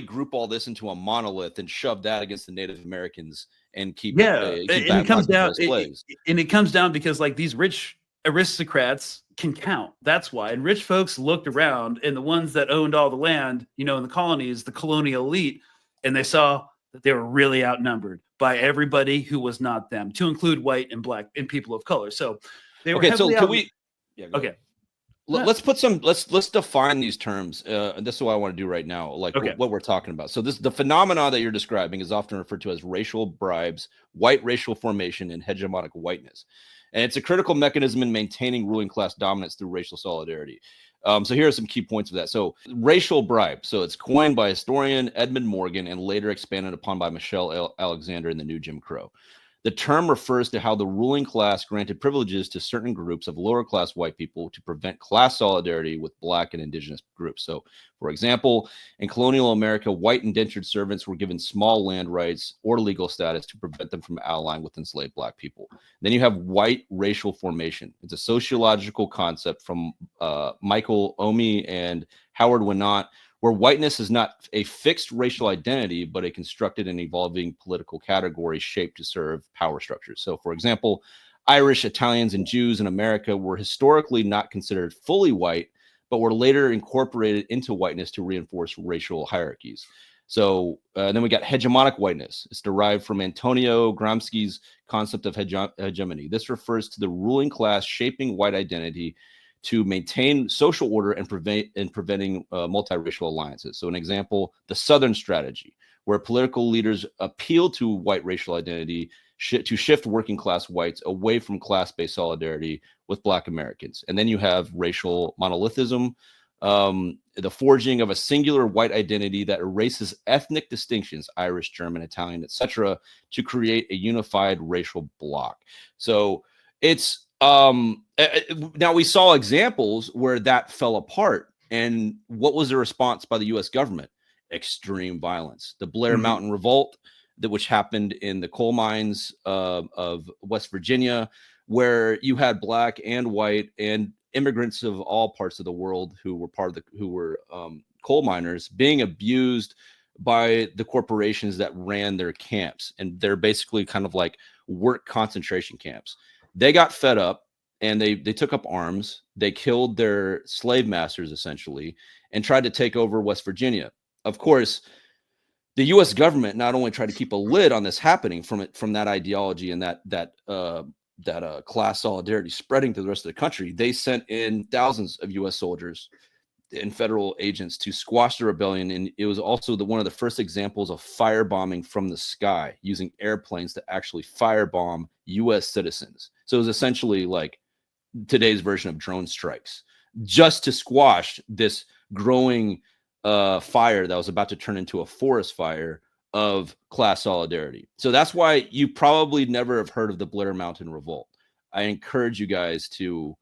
group all this into a monolith and shove that against the Native Americans and keep and it comes down it comes down because like these rich aristocrats can count. That's why. And rich folks looked around, and the ones that owned all the land, you know, in the colonies, the colonial elite, and they saw that they were really outnumbered by everybody who was not them, to include white and black and people of color. So they were so can we let's define these terms. And this is what I want to do right now, like what we're talking about. So the phenomena that you're describing is often referred to as racial bribes, white racial formation, and hegemonic whiteness. And it's a critical mechanism in maintaining ruling class dominance through racial solidarity. So here are some key points of that. So racial bribe. So it's coined by historian Edmund Morgan and later expanded upon by Michelle Alexander in the New Jim Crow. The term refers to how the ruling class granted privileges to certain groups of lower class white people to prevent class solidarity with black and indigenous groups. So, for example, in colonial America, white indentured servants were given small land rights or legal status to prevent them from allying with enslaved black people. Then you have white racial formation. It's a sociological concept from Michael Omi and Howard Winant, where whiteness is not a fixed racial identity, but a constructed and evolving political category shaped to serve power structures. So, for example, Irish, Italians, and Jews in America were historically not considered fully white, but were later incorporated into whiteness to reinforce racial hierarchies. So then we got hegemonic whiteness. It's derived from Antonio Gramsci's concept of hegemony. This refers to the ruling class shaping white identity to maintain social order and preventing multiracial alliances. So an example, the Southern strategy, where political leaders appeal to white racial identity to shift working class whites away from class-based solidarity with Black Americans. And then you have racial monolithism, the forging of a singular white identity that erases ethnic distinctions, Irish, German, Italian, etc., to create a unified racial bloc. So it's now we saw examples where that fell apart. And what was the response by the U.S. government? Extreme violence. The Blair Mountain Revolt, which happened in the coal mines of West Virginia, where you had Black and white and immigrants of all parts of the world who were coal miners being abused by the corporations that ran their camps. And they're basically kind of like work concentration camps. They got fed up and they took up arms. They killed their slave masters essentially and tried to take over West Virginia. Of course, the U.S. government not only tried to keep a lid on this happening from that ideology and that class solidarity spreading to the rest of the country, they sent in thousands of U.S. soldiers and federal agents to squash the rebellion. And it was also one of the first examples of firebombing from the sky, using airplanes to actually firebomb U.S. citizens. So it was essentially like today's version of drone strikes, just to squash this growing fire that was about to turn into a forest fire of class solidarity. So that's why you probably never have heard of the Blair Mountain Revolt. I encourage you guys to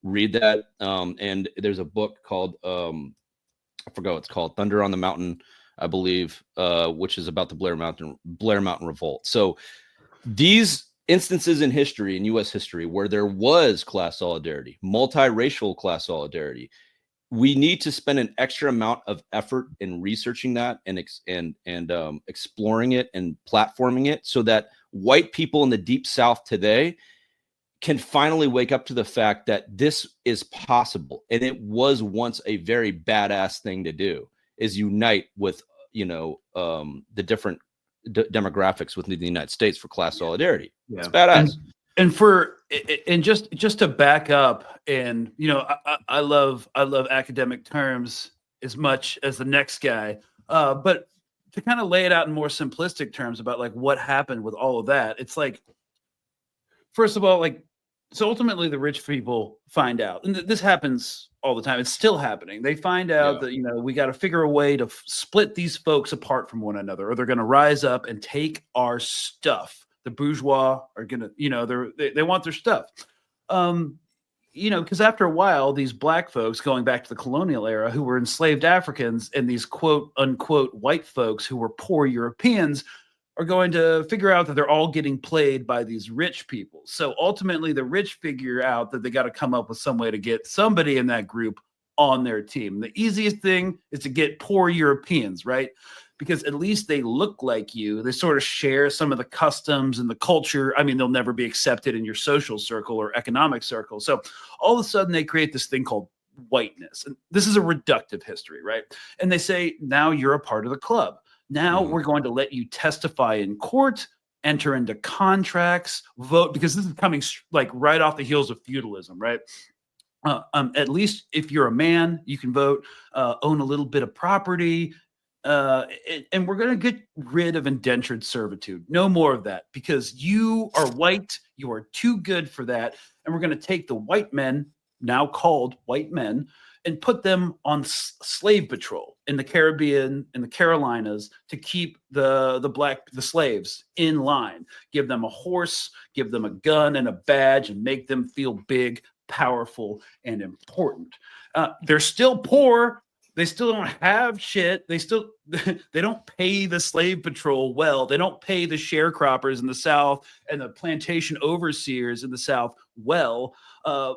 read that. And there's a book called, I forgot what it's called, Thunder on the Mountain, I believe, which is about the Blair Mountain Revolt. So these instances in history, in U.S. history, where there was class solidarity, multiracial class solidarity, we need to spend an extra amount of effort in researching that and exploring it and platforming it so that white people in the Deep South today can finally wake up to the fact that this is possible. And it was once a very badass thing to do, is unite with, the different demographics within the United States for class solidarity. Yeah. It's badass. And just to back up, and I love academic terms as much as the next guy, but to kind of lay it out in more simplistic terms about like what happened with all of that, it's like, first of all, like, so ultimately the rich people find out, and this happens all the time. It's still happening. They find out that we got to figure a way to split these folks apart from one another, or they're going to rise up and take our stuff. The bourgeois are gonna, they want their stuff, because after a while, these black folks, going back to the colonial era, who were enslaved Africans, and these quote unquote white folks who were poor Europeans, are going to figure out that they're all getting played by these rich people. So ultimately, the rich figure out that they got to come up with some way to get somebody in that group on their team. The easiest thing is to get poor Europeans, right? Because at least they look like you. They sort of share some of the customs and the culture. I mean, they'll never be accepted in your social circle or economic circle. So all of a sudden they create this thing called whiteness. And this is a reductive history, right? And they say, now you're a part of the club. Now we're going to let you testify in court, enter into contracts, vote, because this is coming like right off the heels of feudalism, right? At least if you're a man, you can vote, own a little bit of property, and we're going to get rid of indentured servitude. No more of that, because you are white. You are too good for that. And we're going to take the white men, now called white men, and put them on slave patrol in the Caribbean and the Carolinas to keep the slaves in line, give them a horse, give them a gun and a badge, and make them feel big, powerful, and important. They're still poor. They still don't have shit. They don't pay the slave patrol well. They don't pay the sharecroppers in the South and the plantation overseers in the South well.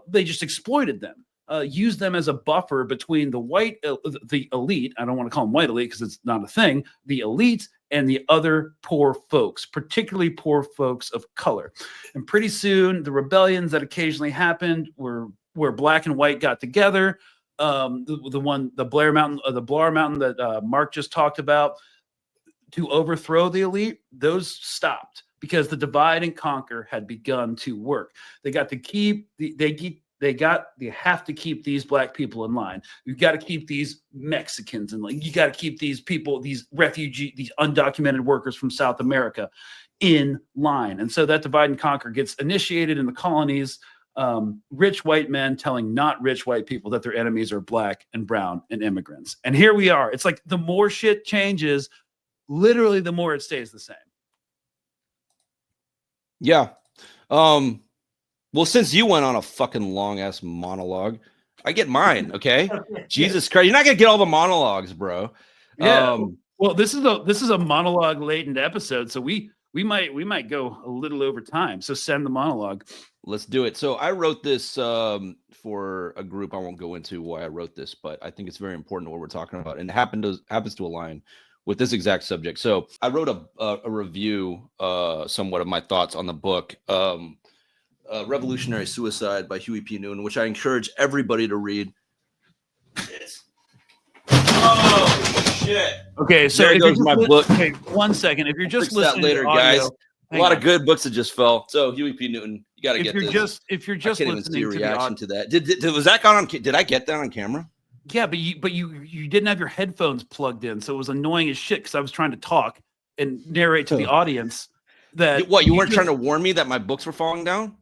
They just exploited them, used them as a buffer between the elite. I don't want to call them white elite because it's not a thing. The elite and the other poor folks, particularly poor folks of color. And pretty soon, the rebellions that occasionally happened were where black and white got together. the Blair Mountain, the Blair Mountain that Mark just talked about, to overthrow the elite, those stopped because the divide and conquer had begun to work. They got to keep they have to keep these black people in line. You've got to keep these Mexicans in line. You got to keep these people, these refugee, these undocumented workers from South America in line. And so that divide and conquer gets initiated in the colonies. Rich white men telling not rich white people that their enemies are black and brown and immigrants. And here we are. It's like the more shit changes, literally the more it stays the same. Yeah. Well, since you went on a fucking long ass monologue, I get mine. Okay. Jesus Christ. You're not going to get all the monologues, bro. Yeah. Well, this is a monologue laden episode. So we might go a little over time. So send the monologue. Let's do it. So I wrote this for a group. I won't go into why I wrote this, but I think it's very important what we're talking about, and it happens to align with this exact subject. So I wrote a review, somewhat of my thoughts on the book, Revolutionary Suicide by Huey P. Newton, which I encourage everybody to read. Oh shit! Okay, so there goes my book. Okay, 1 second. If you're just listening later, to audio, guys. A lot of good books that just fell. So Huey P. Newton, you got to get this. If you're just I can't listening even see a to reaction to that. Was that on? Did I get that on camera? Yeah, but you didn't have your headphones plugged in, so it was annoying as shit because I was trying to talk and narrate to the audience that you weren't trying to warn me that my books were falling down?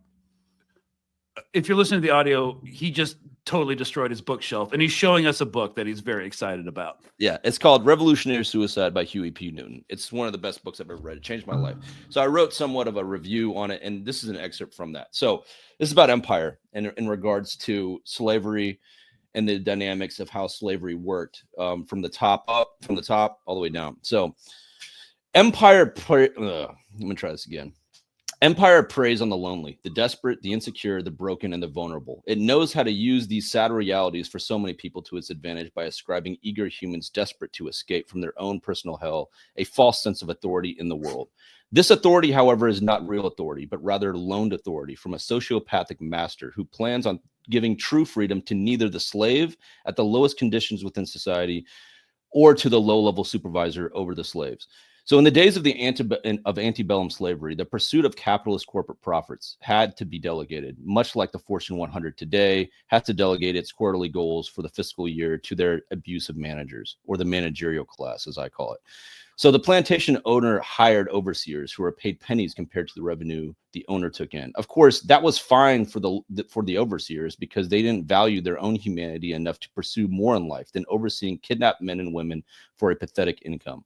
If you're listening to the audio, he just totally destroyed his bookshelf, and he's showing us a book that he's very excited about. Yeah, it's called Revolutionary Suicide by Huey P. Newton. It's one of the best books I've ever read. It changed my life. So I wrote somewhat of a review on it, and this is an excerpt from that. So this is about empire and in regards to slavery and the dynamics of how slavery worked, from the top all the way down. So empire, let me try this again. Empire preys on the lonely, the desperate, the insecure, the broken, and the vulnerable. It knows how to use these sad realities for so many people to its advantage by ascribing eager humans desperate to escape from their own personal hell a false sense of authority in the world. This authority, however, is not real authority, but rather loaned authority from a sociopathic master who plans on giving true freedom to neither the slave at the lowest conditions within society or to the low-level supervisor over the slaves. So in the days of the antebellum slavery, the pursuit of capitalist corporate profits had to be delegated, much like the Fortune 100 today has to delegate its quarterly goals for the fiscal year to their abusive managers, or the managerial class, as I call it. So the plantation owner hired overseers who were paid pennies compared to the revenue the owner took in. Of course, that was fine for the overseers because they didn't value their own humanity enough to pursue more in life than overseeing kidnapped men and women for a pathetic income.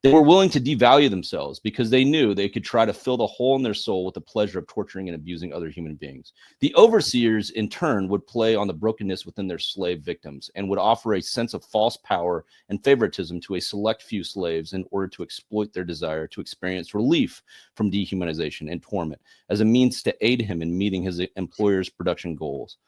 They were willing to devalue themselves because they knew they could try to fill the hole in their soul with the pleasure of torturing and abusing other human beings. The overseers, in turn, would play on the brokenness within their slave victims and would offer a sense of false power and favoritism to a select few slaves in order to exploit their desire to experience relief from dehumanization and torment as a means to aid him in meeting his employer's production goals.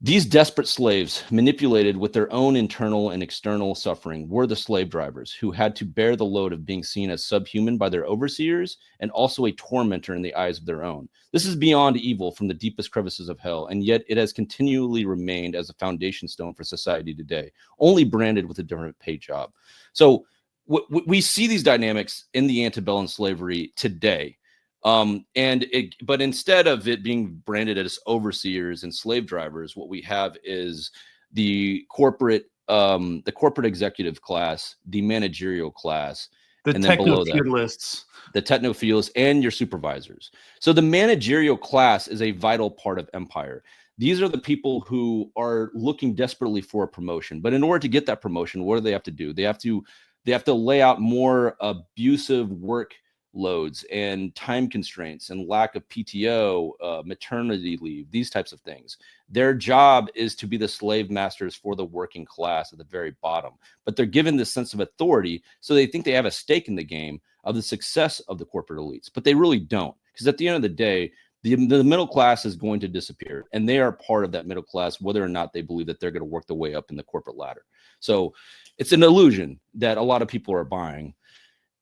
These desperate slaves, manipulated with their own internal and external suffering, were the slave drivers who had to bear the load of being seen as subhuman by their overseers and also a tormentor in the eyes of their own. This is beyond evil from the deepest crevices of hell, and yet it has continually remained as a foundation stone for society today, only branded with a different paid job. So we see these dynamics in the antebellum slavery today. But instead of it being branded as overseers and slave drivers, what we have is the corporate executive class, the managerial class, and then below that, the techno-feudalists and your supervisors. So the managerial class is a vital part of empire. These are the people who are looking desperately for a promotion. But in order to get that promotion, what do they have to do? They have to lay out more abusive work loads and time constraints and lack of PTO, maternity leave, these types of things. Their job is to be the slave masters for the working class at the very bottom, but they're given this sense of authority, so they think they have a stake in the game of the success of the corporate elites, but they really don't, because at the end of the day, the middle class is going to disappear, and they are part of that middle class, whether or not they believe that they're going to work their way up in the corporate ladder. So it's an illusion that a lot of people are buying,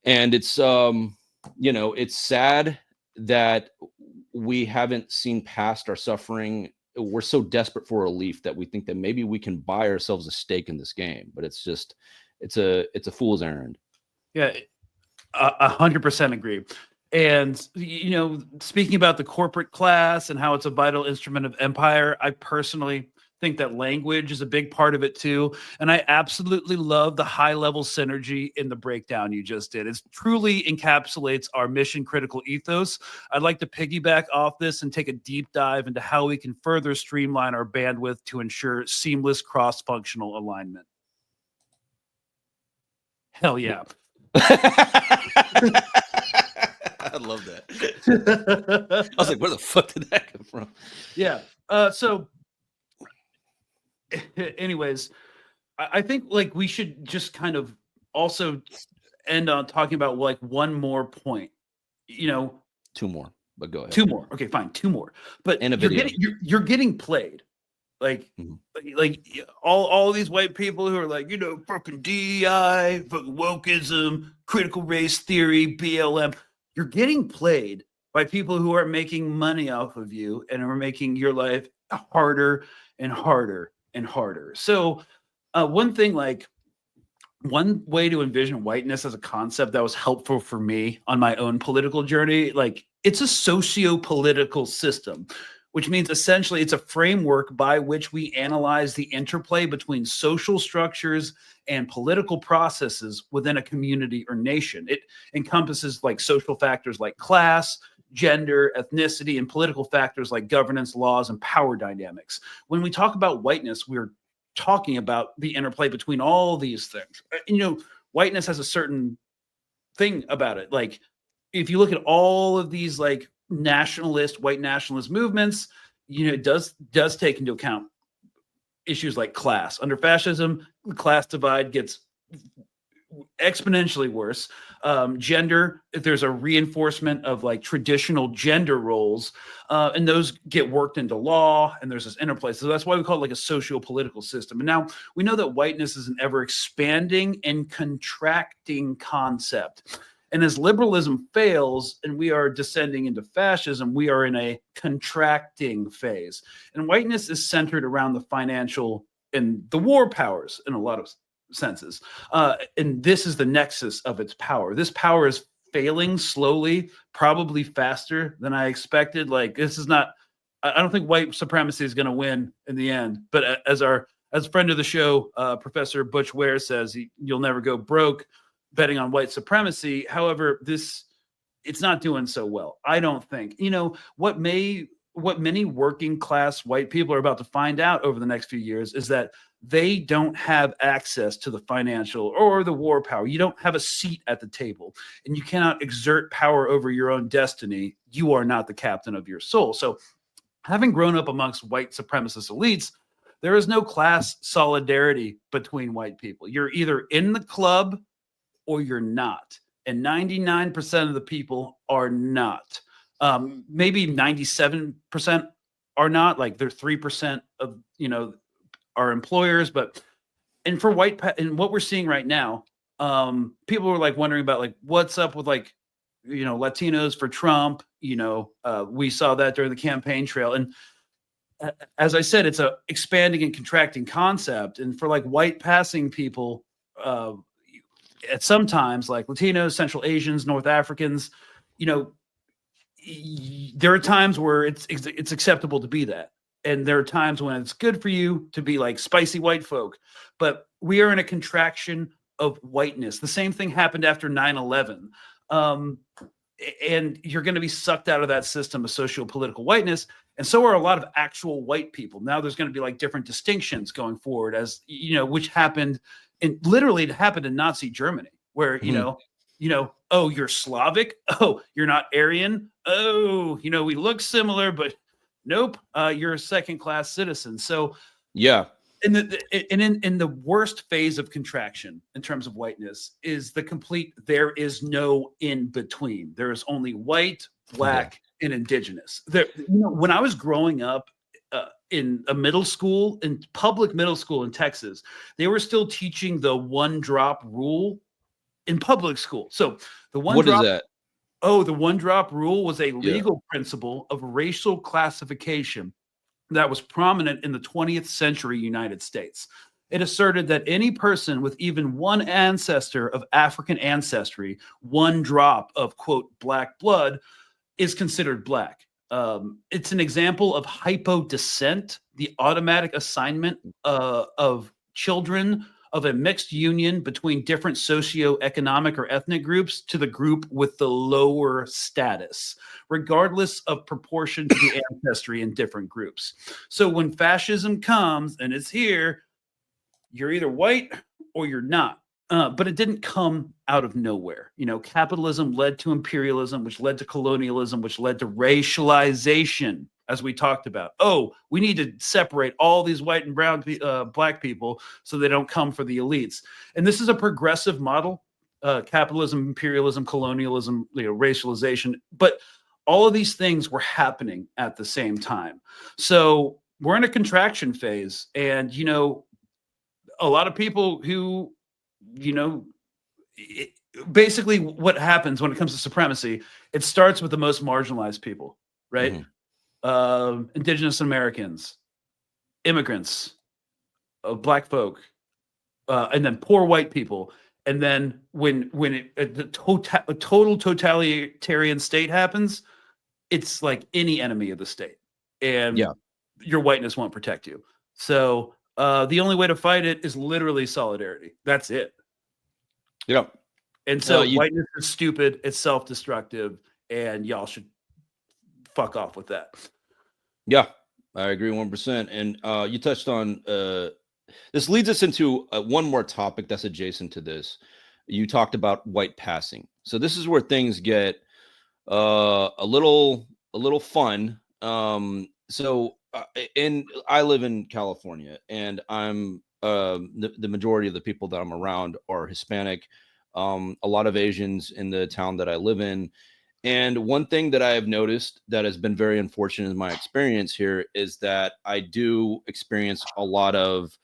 and it's it's sad that we haven't seen past our suffering we're so desperate for relief that we think that maybe we can buy ourselves a stake in this game, but it's a fool's errand. Yeah, 100% agree. And, you know, speaking about the corporate class and how it's a vital instrument of empire, I personally think that language is a big part of it too. And I absolutely love the high level synergy in the breakdown you just did. It truly encapsulates our mission critical ethos. I'd like to piggyback off this and take a deep dive into how we can further streamline our bandwidth to ensure seamless cross-functional alignment. Hell yeah. I love that. I was like, where the fuck did that come from? Yeah. So anyways, I think like we should just kind of also end on talking about like one more point, you know. Two more, but go ahead. Two more. Okay, fine. Two more. But And a you're video. you're getting played. Like, like all these white people who are like, you know, fucking DEI, fucking wokeism, critical race theory, BLM. You're getting played by people who are making money off of you and are making your life harder and harder and harder. So one way to envision whiteness as a concept that was helpful for me on my own political journey, like it's a socio-political system, which means essentially it's a framework by which we analyze the interplay between social structures and political processes within a community or nation. It encompasses like social factors like class, gender, ethnicity, and political factors like governance, laws, and power dynamics. When we talk about whiteness, we're talking about the interplay between all these things. You know, whiteness has a certain thing about it. Like, if you look at all of these like white nationalist movements, you know, it does take into account issues like class. Under fascism, the class divide gets exponentially worse. Gender, there's a reinforcement of like traditional gender roles, and those get worked into law, and there's this interplay. So that's why we call it like a socio-political system. And now we know that whiteness is an ever expanding and contracting concept. And as liberalism fails and we are descending into fascism, we are in a contracting phase. And whiteness is centered around the financial and the war powers in a lot of senses. And this is the nexus of its power. This power is failing slowly, probably faster than I expected. Like, this is not, I don't think white supremacy is going to win in the end. But as a friend of the show, Professor Butch Ware says, you'll never go broke betting on white supremacy. However, it's not doing so well, I don't think. You know, what many working class white people are about to find out over the next few years is that they don't have access to the financial or the war power. You don't have a seat at the table, and you cannot exert power over your own destiny. You are not the captain of your soul. So having grown up amongst white supremacist elites, there is no class solidarity between white people. You're either in the club or you're not. And 99% of the people are not. Maybe 97% are not. Like, they're 3% of, you know, our employers. And for and what we're seeing right now, people are like wondering about like, what's up with like, you know, Latinos for Trump. You know, we saw that during the campaign trail. And as I said, it's a expanding and contracting concept. And for like white passing people, at some times, like Latinos, Central Asians, North Africans, you know, there are times where it's acceptable to be that. And there are times when it's good for you to be like spicy white folk. But we are in a contraction of whiteness. The same thing happened after 9/11. And you're going to be sucked out of that system of socio-political whiteness. And so are a lot of actual white people. Now there's going to be like different distinctions going forward, as you know, which happened it happened in Nazi Germany, where, you know, oh, you're Slavic. Oh, you're not Aryan. Oh, you know, we look similar, but nope, you're a second-class citizen. So yeah. In the worst phase of contraction in terms of whiteness is the complete, there is no in between. There is only white, black, and indigenous. There, you know, when I was growing up, in a public middle school in Texas, they were still teaching the one drop rule in public school. So the one What drop, is that? Oh, the one drop rule was a legal principle of racial classification that was prominent in the 20th century United States. It asserted that any person with even one ancestor of African ancestry, one drop of, quote, black blood, is considered black. It's an example of hypodescent, the automatic assignment of children of a mixed union between different socioeconomic or ethnic groups to the group with the lower status, regardless of proportion to the ancestry in different groups. So when fascism comes and it's here, you're either white or you're not. But it didn't come out of nowhere. You know, capitalism led to imperialism, which led to colonialism, which led to racialization, as we talked about. Oh, we need to separate all these white and brown black people so they don't come for the elites. And this is a progressive model, capitalism, imperialism, colonialism, racialization. But all of these things were happening at the same time. So we're in a contraction phase. And, a lot of people who, basically what happens when it comes to supremacy, it starts with the most marginalized people, right? Mm-hmm. Indigenous Americans, immigrants, black folk, and then poor white people. And then when the total totalitarian state happens, it's like any enemy of the state, and your whiteness won't protect you. So the only way to fight it is literally solidarity. That's it. Yeah. And so whiteness is stupid, it's self-destructive, and y'all should fuck off with that. Yeah, I agree 100%. And you touched on this leads us into one more topic that's adjacent to this. You talked about white passing. So this is where things get a little fun. I live in California, and I'm the majority of the people that I'm around are Hispanic. A lot of Asians in the town that I live in. And one thing that I have noticed that has been very unfortunate in my experience here is that I do experience a lot of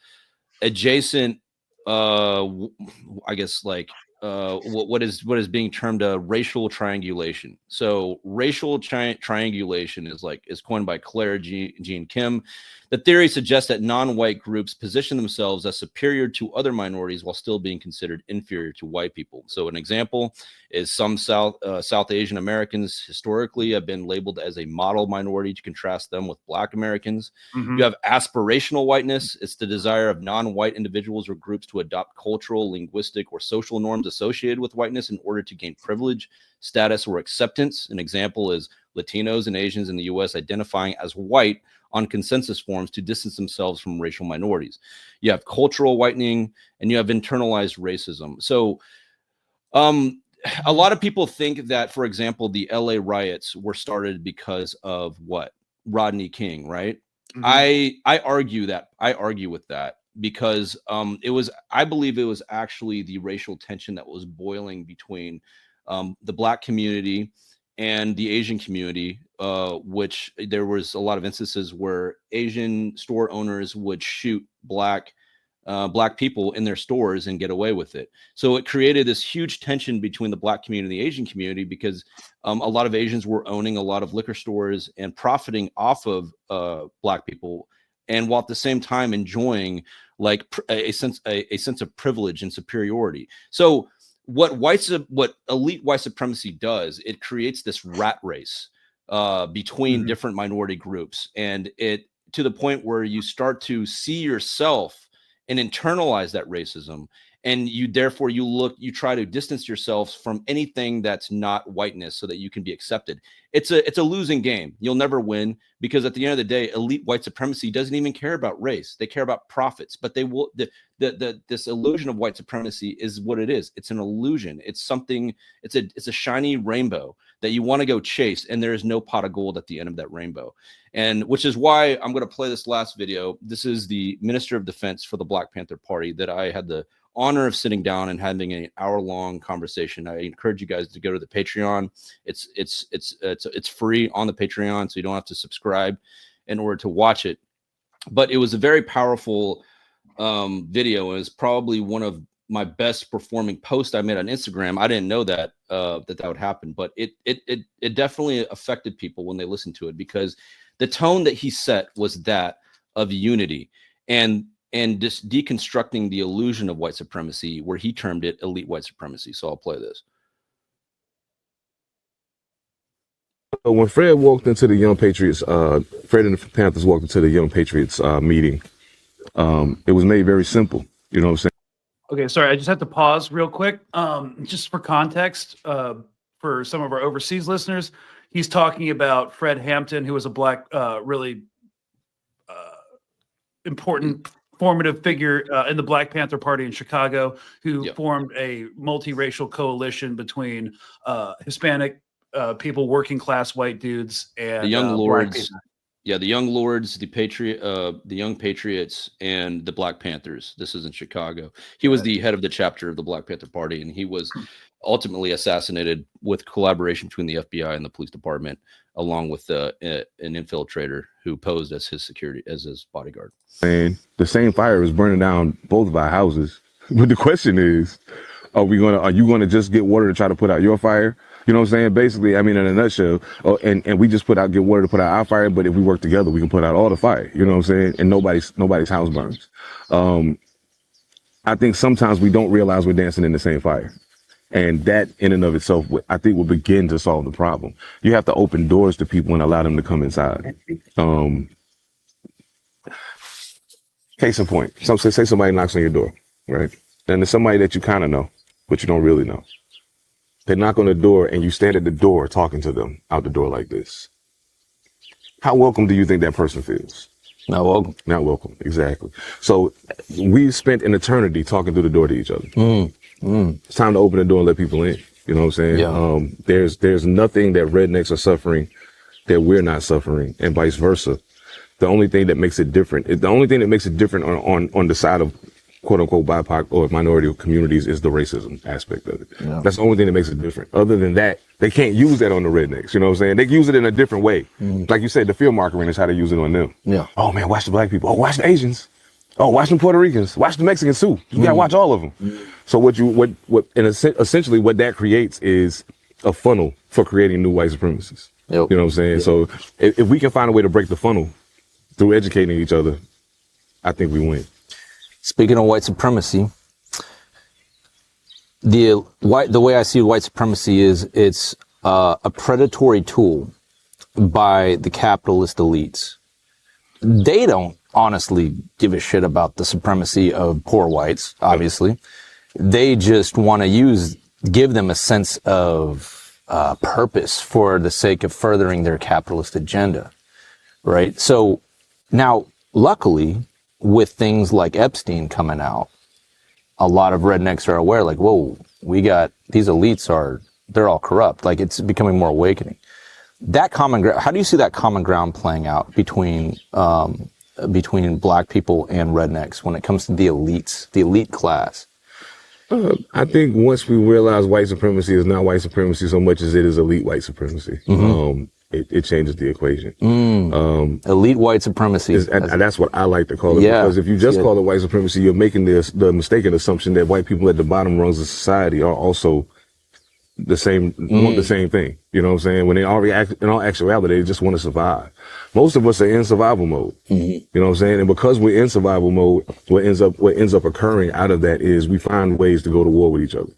adjacent, I guess, like what is being termed a racial triangulation. So racial triangulation is coined by Claire Jean Kim. The theory suggests that non-white groups position themselves as superior to other minorities while still being considered inferior to white people. So an example is some South Asian Americans historically have been labeled as a model minority to contrast them with Black Americans. Mm-hmm. You have aspirational whiteness. It's the desire of non-white individuals or groups to adopt cultural, linguistic, or social norms associated with whiteness in order to gain privilege, status, or acceptance. An example is Latinos and Asians in the U.S. identifying as white on consensus forms to distance themselves from racial minorities. You have cultural whitening, and you have internalized racism. So a lot of people think that, for example, the LA riots were started because of what? Rodney King, right? Mm-hmm. I argue with that because I believe it was actually the racial tension that was boiling between the Black community and the Asian community, which there was a lot of instances where Asian store owners would shoot black people in their stores and get away with it. So it created this huge tension between the Black community and the Asian community because a lot of Asians were owning a lot of liquor stores and profiting off of Black people, and while at the same time enjoying like a sense of privilege and superiority. So what elite white supremacy does, it creates this rat race between different minority groups, and it to the point where you start to see yourself and internalize that racism, and you try to distance yourself from anything that's not whiteness so that you can be accepted. It's a losing game. You'll never win, because at the end of the day, elite white supremacy doesn't even care about race. They care about profits, but they will this illusion of white supremacy is what it is. It's an illusion. It's something, it's a shiny rainbow that you want to go chase, and there is no pot of gold at the end of that rainbow. And which is why I'm going to play this last video. This is the Minister of Defense for the Black Panther Party that I had the honor of sitting down and having an hour-long conversation. I encourage you guys to go to the Patreon. It's free on the Patreon, so you don't have to subscribe in order to watch it. But it was a very powerful video, and it's probably one of my best performing post I made on Instagram. I didn't know that that would happen, but it definitely affected people when they listened to it, because the tone that he set was that of unity and just deconstructing the illusion of white supremacy, where he termed it elite white supremacy. So I'll play this. When Fred walked into the Young Patriots, Fred and the Panthers walked into the Young Patriots meeting, it was made very simple. You know what I'm saying? Okay, sorry, I just have to pause real quick. Just for context, for some of our overseas listeners, he's talking about Fred Hampton, who was a black, really important formative figure in the Black Panther Party in Chicago, who formed a multiracial coalition between Hispanic people, working class white dudes, and the Young Lords. Black people. Yeah, the Young Lords, the Young Patriots, and the Black Panthers. This is in Chicago. He was the head of the chapter of the Black Panther Party, and he was ultimately assassinated with collaboration between the FBI and the police department, along with an infiltrator who posed as his security, as his bodyguard. And the same fire is burning down both of our houses. But the question is, are you gonna just get water to try to put out your fire? You know what I'm saying? Basically, I mean, in a nutshell, and we just get water to put out our fire, but if we work together, we can put out all the fire. You know what I'm saying? And nobody's house burns. I think sometimes we don't realize we're dancing in the same fire. And that in and of itself, I think, will begin to solve the problem. You have to open doors to people and allow them to come inside. Case in point, say somebody knocks on your door, right? And there's somebody that you kind of know, but you don't really know. They knock on the door and you stand at the door talking to them out the door like this. How welcome do you think that person feels? Not welcome. Not welcome, exactly. So we spent an eternity talking through the door to each other. It's time to open the door and let people in. You know what I'm saying? Yeah. There's nothing that rednecks are suffering that we're not suffering, and vice versa. The only thing that makes it different on the side of quote unquote BIPOC or minority communities is the racism aspect of it. Yeah. That's the only thing that makes it different. Other than that, they can't use that on the rednecks. You know what I'm saying? They use it in a different way. Like you said, the field marketing is how they use it on them. Yeah. Oh man, watch the black people. Oh, watch the Asians. Oh, watch the Puerto Ricans. Watch the Mexicans too. You gotta watch all of them. So essentially what that creates is a funnel for creating new white supremacists. Yep. You know what I'm saying? Yep. So if we can find a way to break the funnel through educating each other, I think we win. Speaking of white supremacy, the way I see white supremacy is it's a predatory tool by the capitalist elites. They don't honestly give a shit about the supremacy of poor whites, obviously. They just want to give them a sense of purpose for the sake of furthering their capitalist agenda, right? So now, luckily, with things like Epstein coming out, a lot of rednecks are aware, like, whoa, these elites they're all corrupt. Like, it's becoming more awakening. That common ground, how do you see that common ground playing out between black people and rednecks when it comes to the elites, the elite class? I think once we realize white supremacy is not white supremacy so much as it is elite white supremacy, it changes the equation. Elite white supremacy. And that's what I like to call it. Yeah, because if you just call it white supremacy, you're making the mistaken assumption that white people at the bottom rungs of society are also the same, want the same thing. You know what I'm saying? When in all actuality, they just want to survive. Most of us are in survival mode. You know what I'm saying? And because we're in survival mode, what ends up occurring out of that is we find ways to go to war with each other.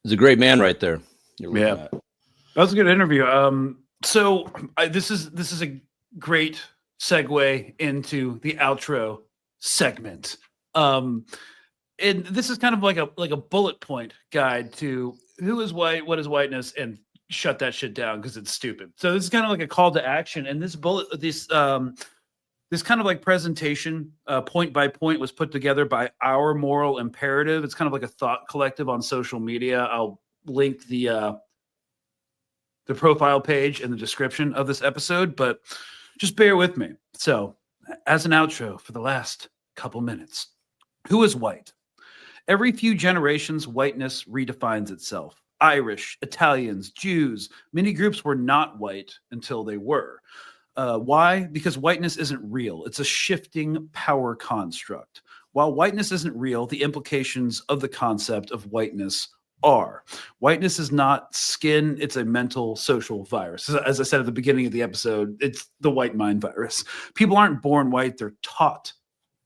He's a great man right there. Yeah. That was a good interview. So this is a great segue into the outro segment. And this is kind of like a bullet point guide to who is white, what is whiteness, and shut that shit down because it's stupid. So this is kind of like a call to action. And this kind of like presentation, point by point, was put together by Our Moral Imperative. It's kind of like a thought collective on social media. I'll link the profile page in the description of this episode, but just bear with me. So, as an outro for the last couple minutes, who is white? Every few generations, whiteness redefines itself. Irish, Italians, Jews, many groups were not white until they were. Why? Because whiteness isn't real. It's a shifting power construct. While whiteness isn't real, the implications of the concept of whiteness are. Whiteness is not skin, it's a mental social virus. As I said at the beginning of the episode, it's the white mind virus. People aren't born white, they're taught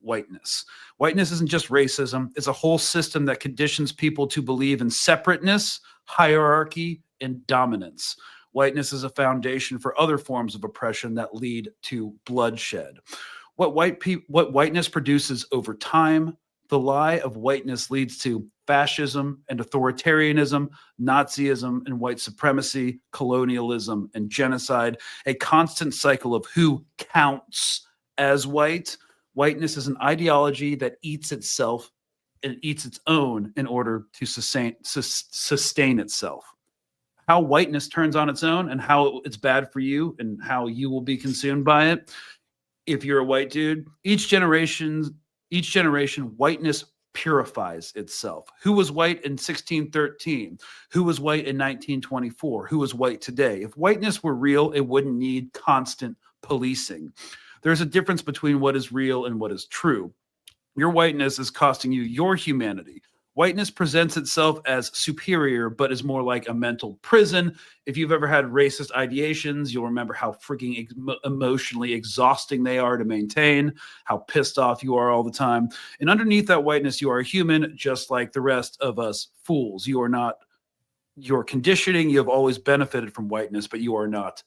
whiteness. Whiteness isn't just racism, it's a whole system that conditions people to believe in separateness, hierarchy, and dominance. Whiteness is a foundation for other forms of oppression that lead to bloodshed. What whiteness produces over time, the lie of whiteness leads to fascism and authoritarianism, Nazism and white supremacy, colonialism and genocide, a constant cycle of who counts as white. Whiteness is an ideology that eats itself and eats its own in order to sustain itself. How whiteness turns on its own and how it's bad for you and how you will be consumed by it. If you're a white dude, each generation, whiteness purifies itself. Who was white in 1613? Who was white in 1924? Who was white today? If whiteness were real, it wouldn't need constant policing. There's a difference between what is real and what is true. Your whiteness is costing you your humanity. Whiteness presents itself as superior, but is more like a mental prison. If you've ever had racist ideations, you'll remember how freaking emotionally exhausting they are to maintain, how pissed off you are all the time. And underneath that whiteness, you are a human, just like the rest of us fools. You are not your conditioning. You have always benefited from whiteness, but you are not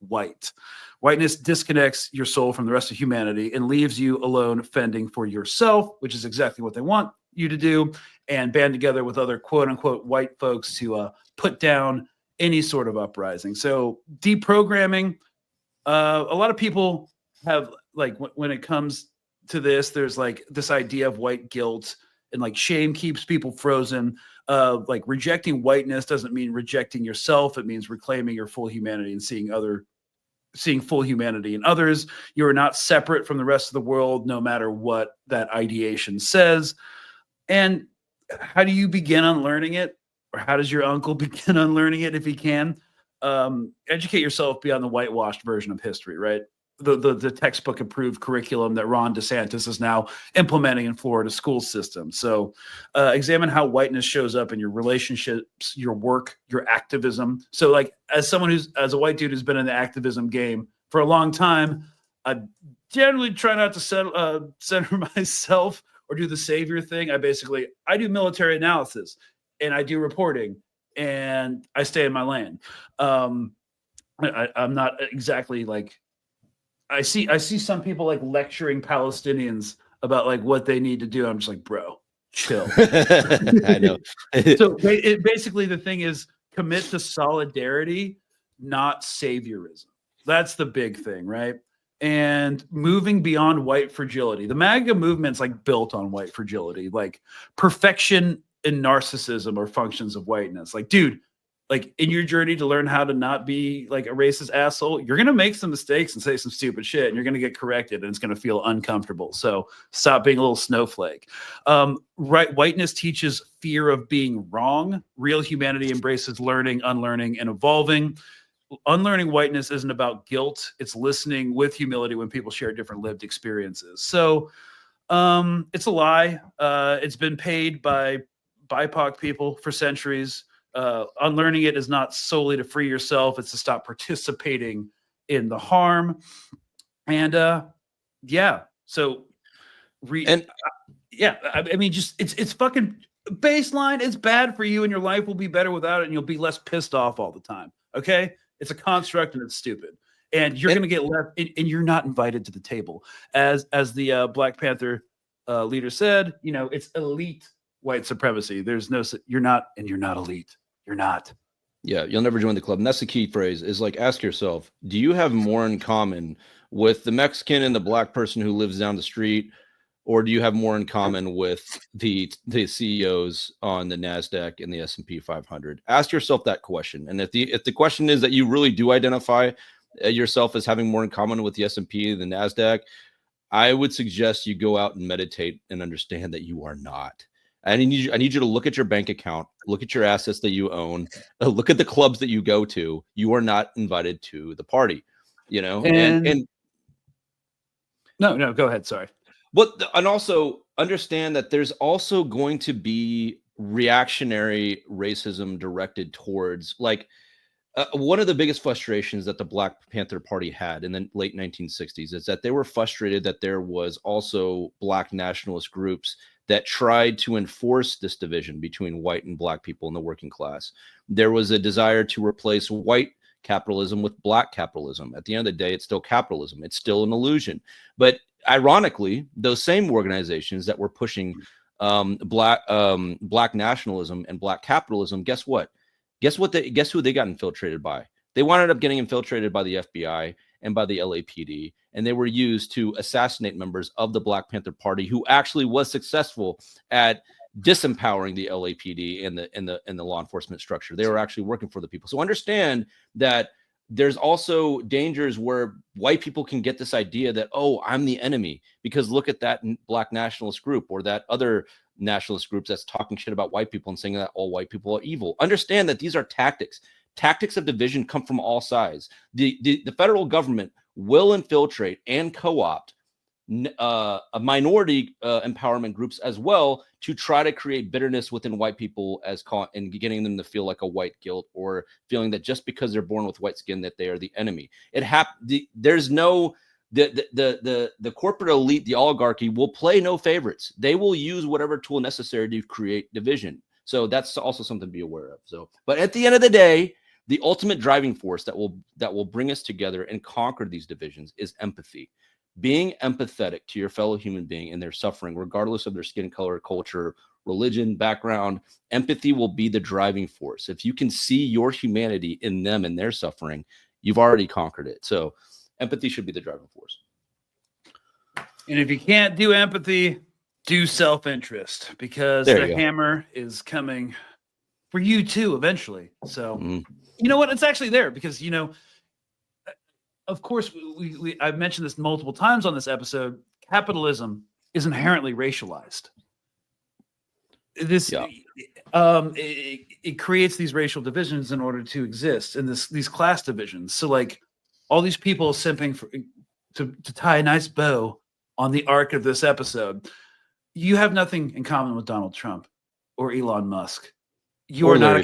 white. Whiteness disconnects your soul from the rest of humanity and leaves you alone fending for yourself, which is exactly what they want you to do, and band together with other quote unquote white folks to put down any sort of uprising. So deprogramming, a lot of people have, like, when it comes to this, there's like this idea of white guilt, and like shame keeps people frozen. Like rejecting whiteness doesn't mean rejecting yourself. It means reclaiming your full humanity and seeing full humanity in others. You are not separate from the rest of the world, no matter what that ideation says. And how do you begin unlearning it? Or how does your uncle begin unlearning it if he can? Educate yourself beyond the whitewashed version of history, right? The textbook approved curriculum that Ron DeSantis is now implementing in Florida school system. So examine how whiteness shows up in your relationships, your work, your activism. So like as a white dude who's been in the activism game for a long time, I generally try not to center myself or do the savior thing. I do military analysis and I do reporting and I stay in my lane. I'm not exactly like, I see some people like lecturing Palestinians about like what they need to do. I'm just like, bro, chill. I know. So basically the thing is commit to solidarity, not saviorism. That's the big thing, right? And moving beyond white fragility. The MAGA movement's like built on white fragility. Like perfection and narcissism are functions of whiteness. Like, dude, like in your journey to learn how to not be like a racist asshole, you're going to make some mistakes and say some stupid shit and you're going to get corrected and it's going to feel uncomfortable. So stop being a little snowflake. Right. Whiteness teaches fear of being wrong. Real humanity embraces learning, unlearning, and evolving. Unlearning whiteness isn't about guilt. It's listening with humility when people share different lived experiences. So it's a lie. It's been paid by BIPOC people for centuries. Unlearning it is not solely to free yourself. It's to stop participating in the harm. And yeah, so I mean, just it's fucking baseline. It's bad for you and your life will be better without it and you'll be less pissed off all the time. Okay. It's a construct and it's stupid. And you're going to get left and you're not invited to the table. As the Black Panther leader said, you know, it's elite white supremacy. There's no, you're not elite. You're not. Yeah, you'll never join the club. And that's the key phrase is like, ask yourself, do you have more in common with the Mexican and the black person who lives down the street? Or do you have more in common with the CEOs on the NASDAQ and the S&P 500? Ask yourself that question. And if the question is that you really do identify yourself as having more in common with the S&P and the NASDAQ, I would suggest you go out and meditate and understand that you are not. I need you to look at your bank account, look at your assets that you own, look at the clubs that you go to. You are not invited to the party. you know, and no, go ahead. Sorry. And also understand that there's also going to be reactionary racism directed towards, like, one of the biggest frustrations that the Black Panther Party had in the late 1960s is that they were frustrated that there was also Black nationalist groups that tried to enforce this division between white and Black people in the working class. There was a desire to replace white capitalism with Black capitalism. At the end of the day, it's still capitalism. It's still an illusion. But ironically, those same organizations that were pushing Black nationalism and Black capitalism, guess what? Guess who they got infiltrated by? They wound up getting infiltrated by the FBI and by the LAPD, and they were used to assassinate members of the Black Panther Party, who actually was successful at disempowering the LAPD and the law enforcement structure. They were actually working for the people. So understand that there's also dangers where white people can get this idea that, oh, I'm the enemy because look at that Black nationalist group or that other nationalist groups that's talking shit about white people and saying that all white people are evil. Understand that these are tactics. Tactics of division come from all sides. The federal government will infiltrate and co-opt minority empowerment groups as well to try to create bitterness within white people and getting them to feel like a white guilt or feeling that just because they're born with white skin that they are the enemy. There's no the corporate elite, the oligarchy will play no favorites. They will use whatever tool necessary to create division. So that's also something to be aware of. So, but at the end of the day, the ultimate driving force that will bring us together and conquer these divisions is empathy. Being empathetic to your fellow human being and their suffering, regardless of their skin color, culture, religion, background, empathy will be the driving force. If you can see your humanity in them and their suffering, you've already conquered it. So empathy should be the driving force. And if you can't do empathy, do self-interest, because the hammer is coming for you too eventually. So you know what? It's actually there because, you know, of course, I've mentioned this multiple times on this episode. Capitalism is inherently racialized. It creates these racial divisions in order to exist, and these class divisions. So, like, all these people simping to tie a nice bow on the arc of this episode. You have nothing in common with Donald Trump or Elon Musk. You are not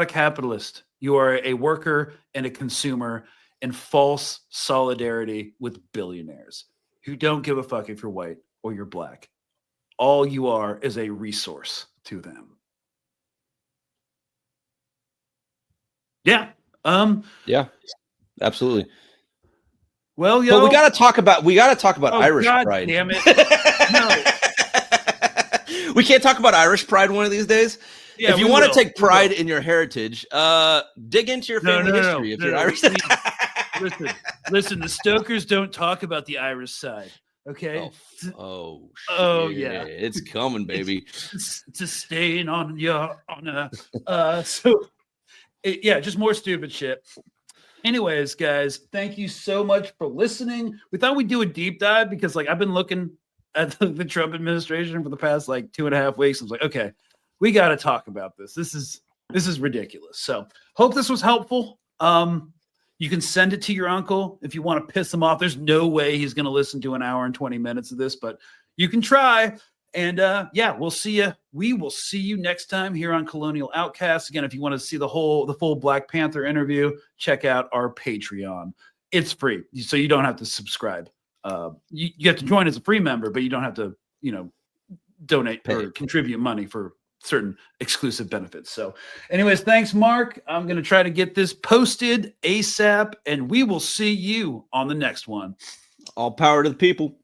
a capitalist. You are a worker and a consumer in false solidarity with billionaires who don't give a fuck if you're white or you're Black. All you are is a resource to them. Yeah. Yeah, absolutely. Well, but we gotta talk about Irish pride. Damn it! No, we can't talk about Irish pride one of these days. Yeah, if you want to take pride in your heritage, dig into your family history. If you're Irish, listen. The Stokers don't talk about the Irish side. Okay. Oh yeah, it's coming, baby. It's a stain on your honor. Just more stupid shit. Anyways, guys, thank you so much for listening. We thought we'd do a deep dive because, like, I've been looking at the Trump administration for the past, like, 2.5 weeks. I was like, okay, we got to talk about this. This is ridiculous. So hope this was helpful. You can send it to your uncle if you want to piss him off. There's no way he's going to listen to an hour and 20 minutes of this, but you can try. And we'll see you. We will see you next time here on Colonial Outcasts. Again, if you want to see the full Black Panther interview, check out our Patreon. It's free, so you don't have to subscribe. You have to join as a free member, but you don't have to, donate or contribute money for certain exclusive benefits. So, anyways, thanks, Mark. I'm going to try to get this posted ASAP, and we will see you on the next one. All power to the people.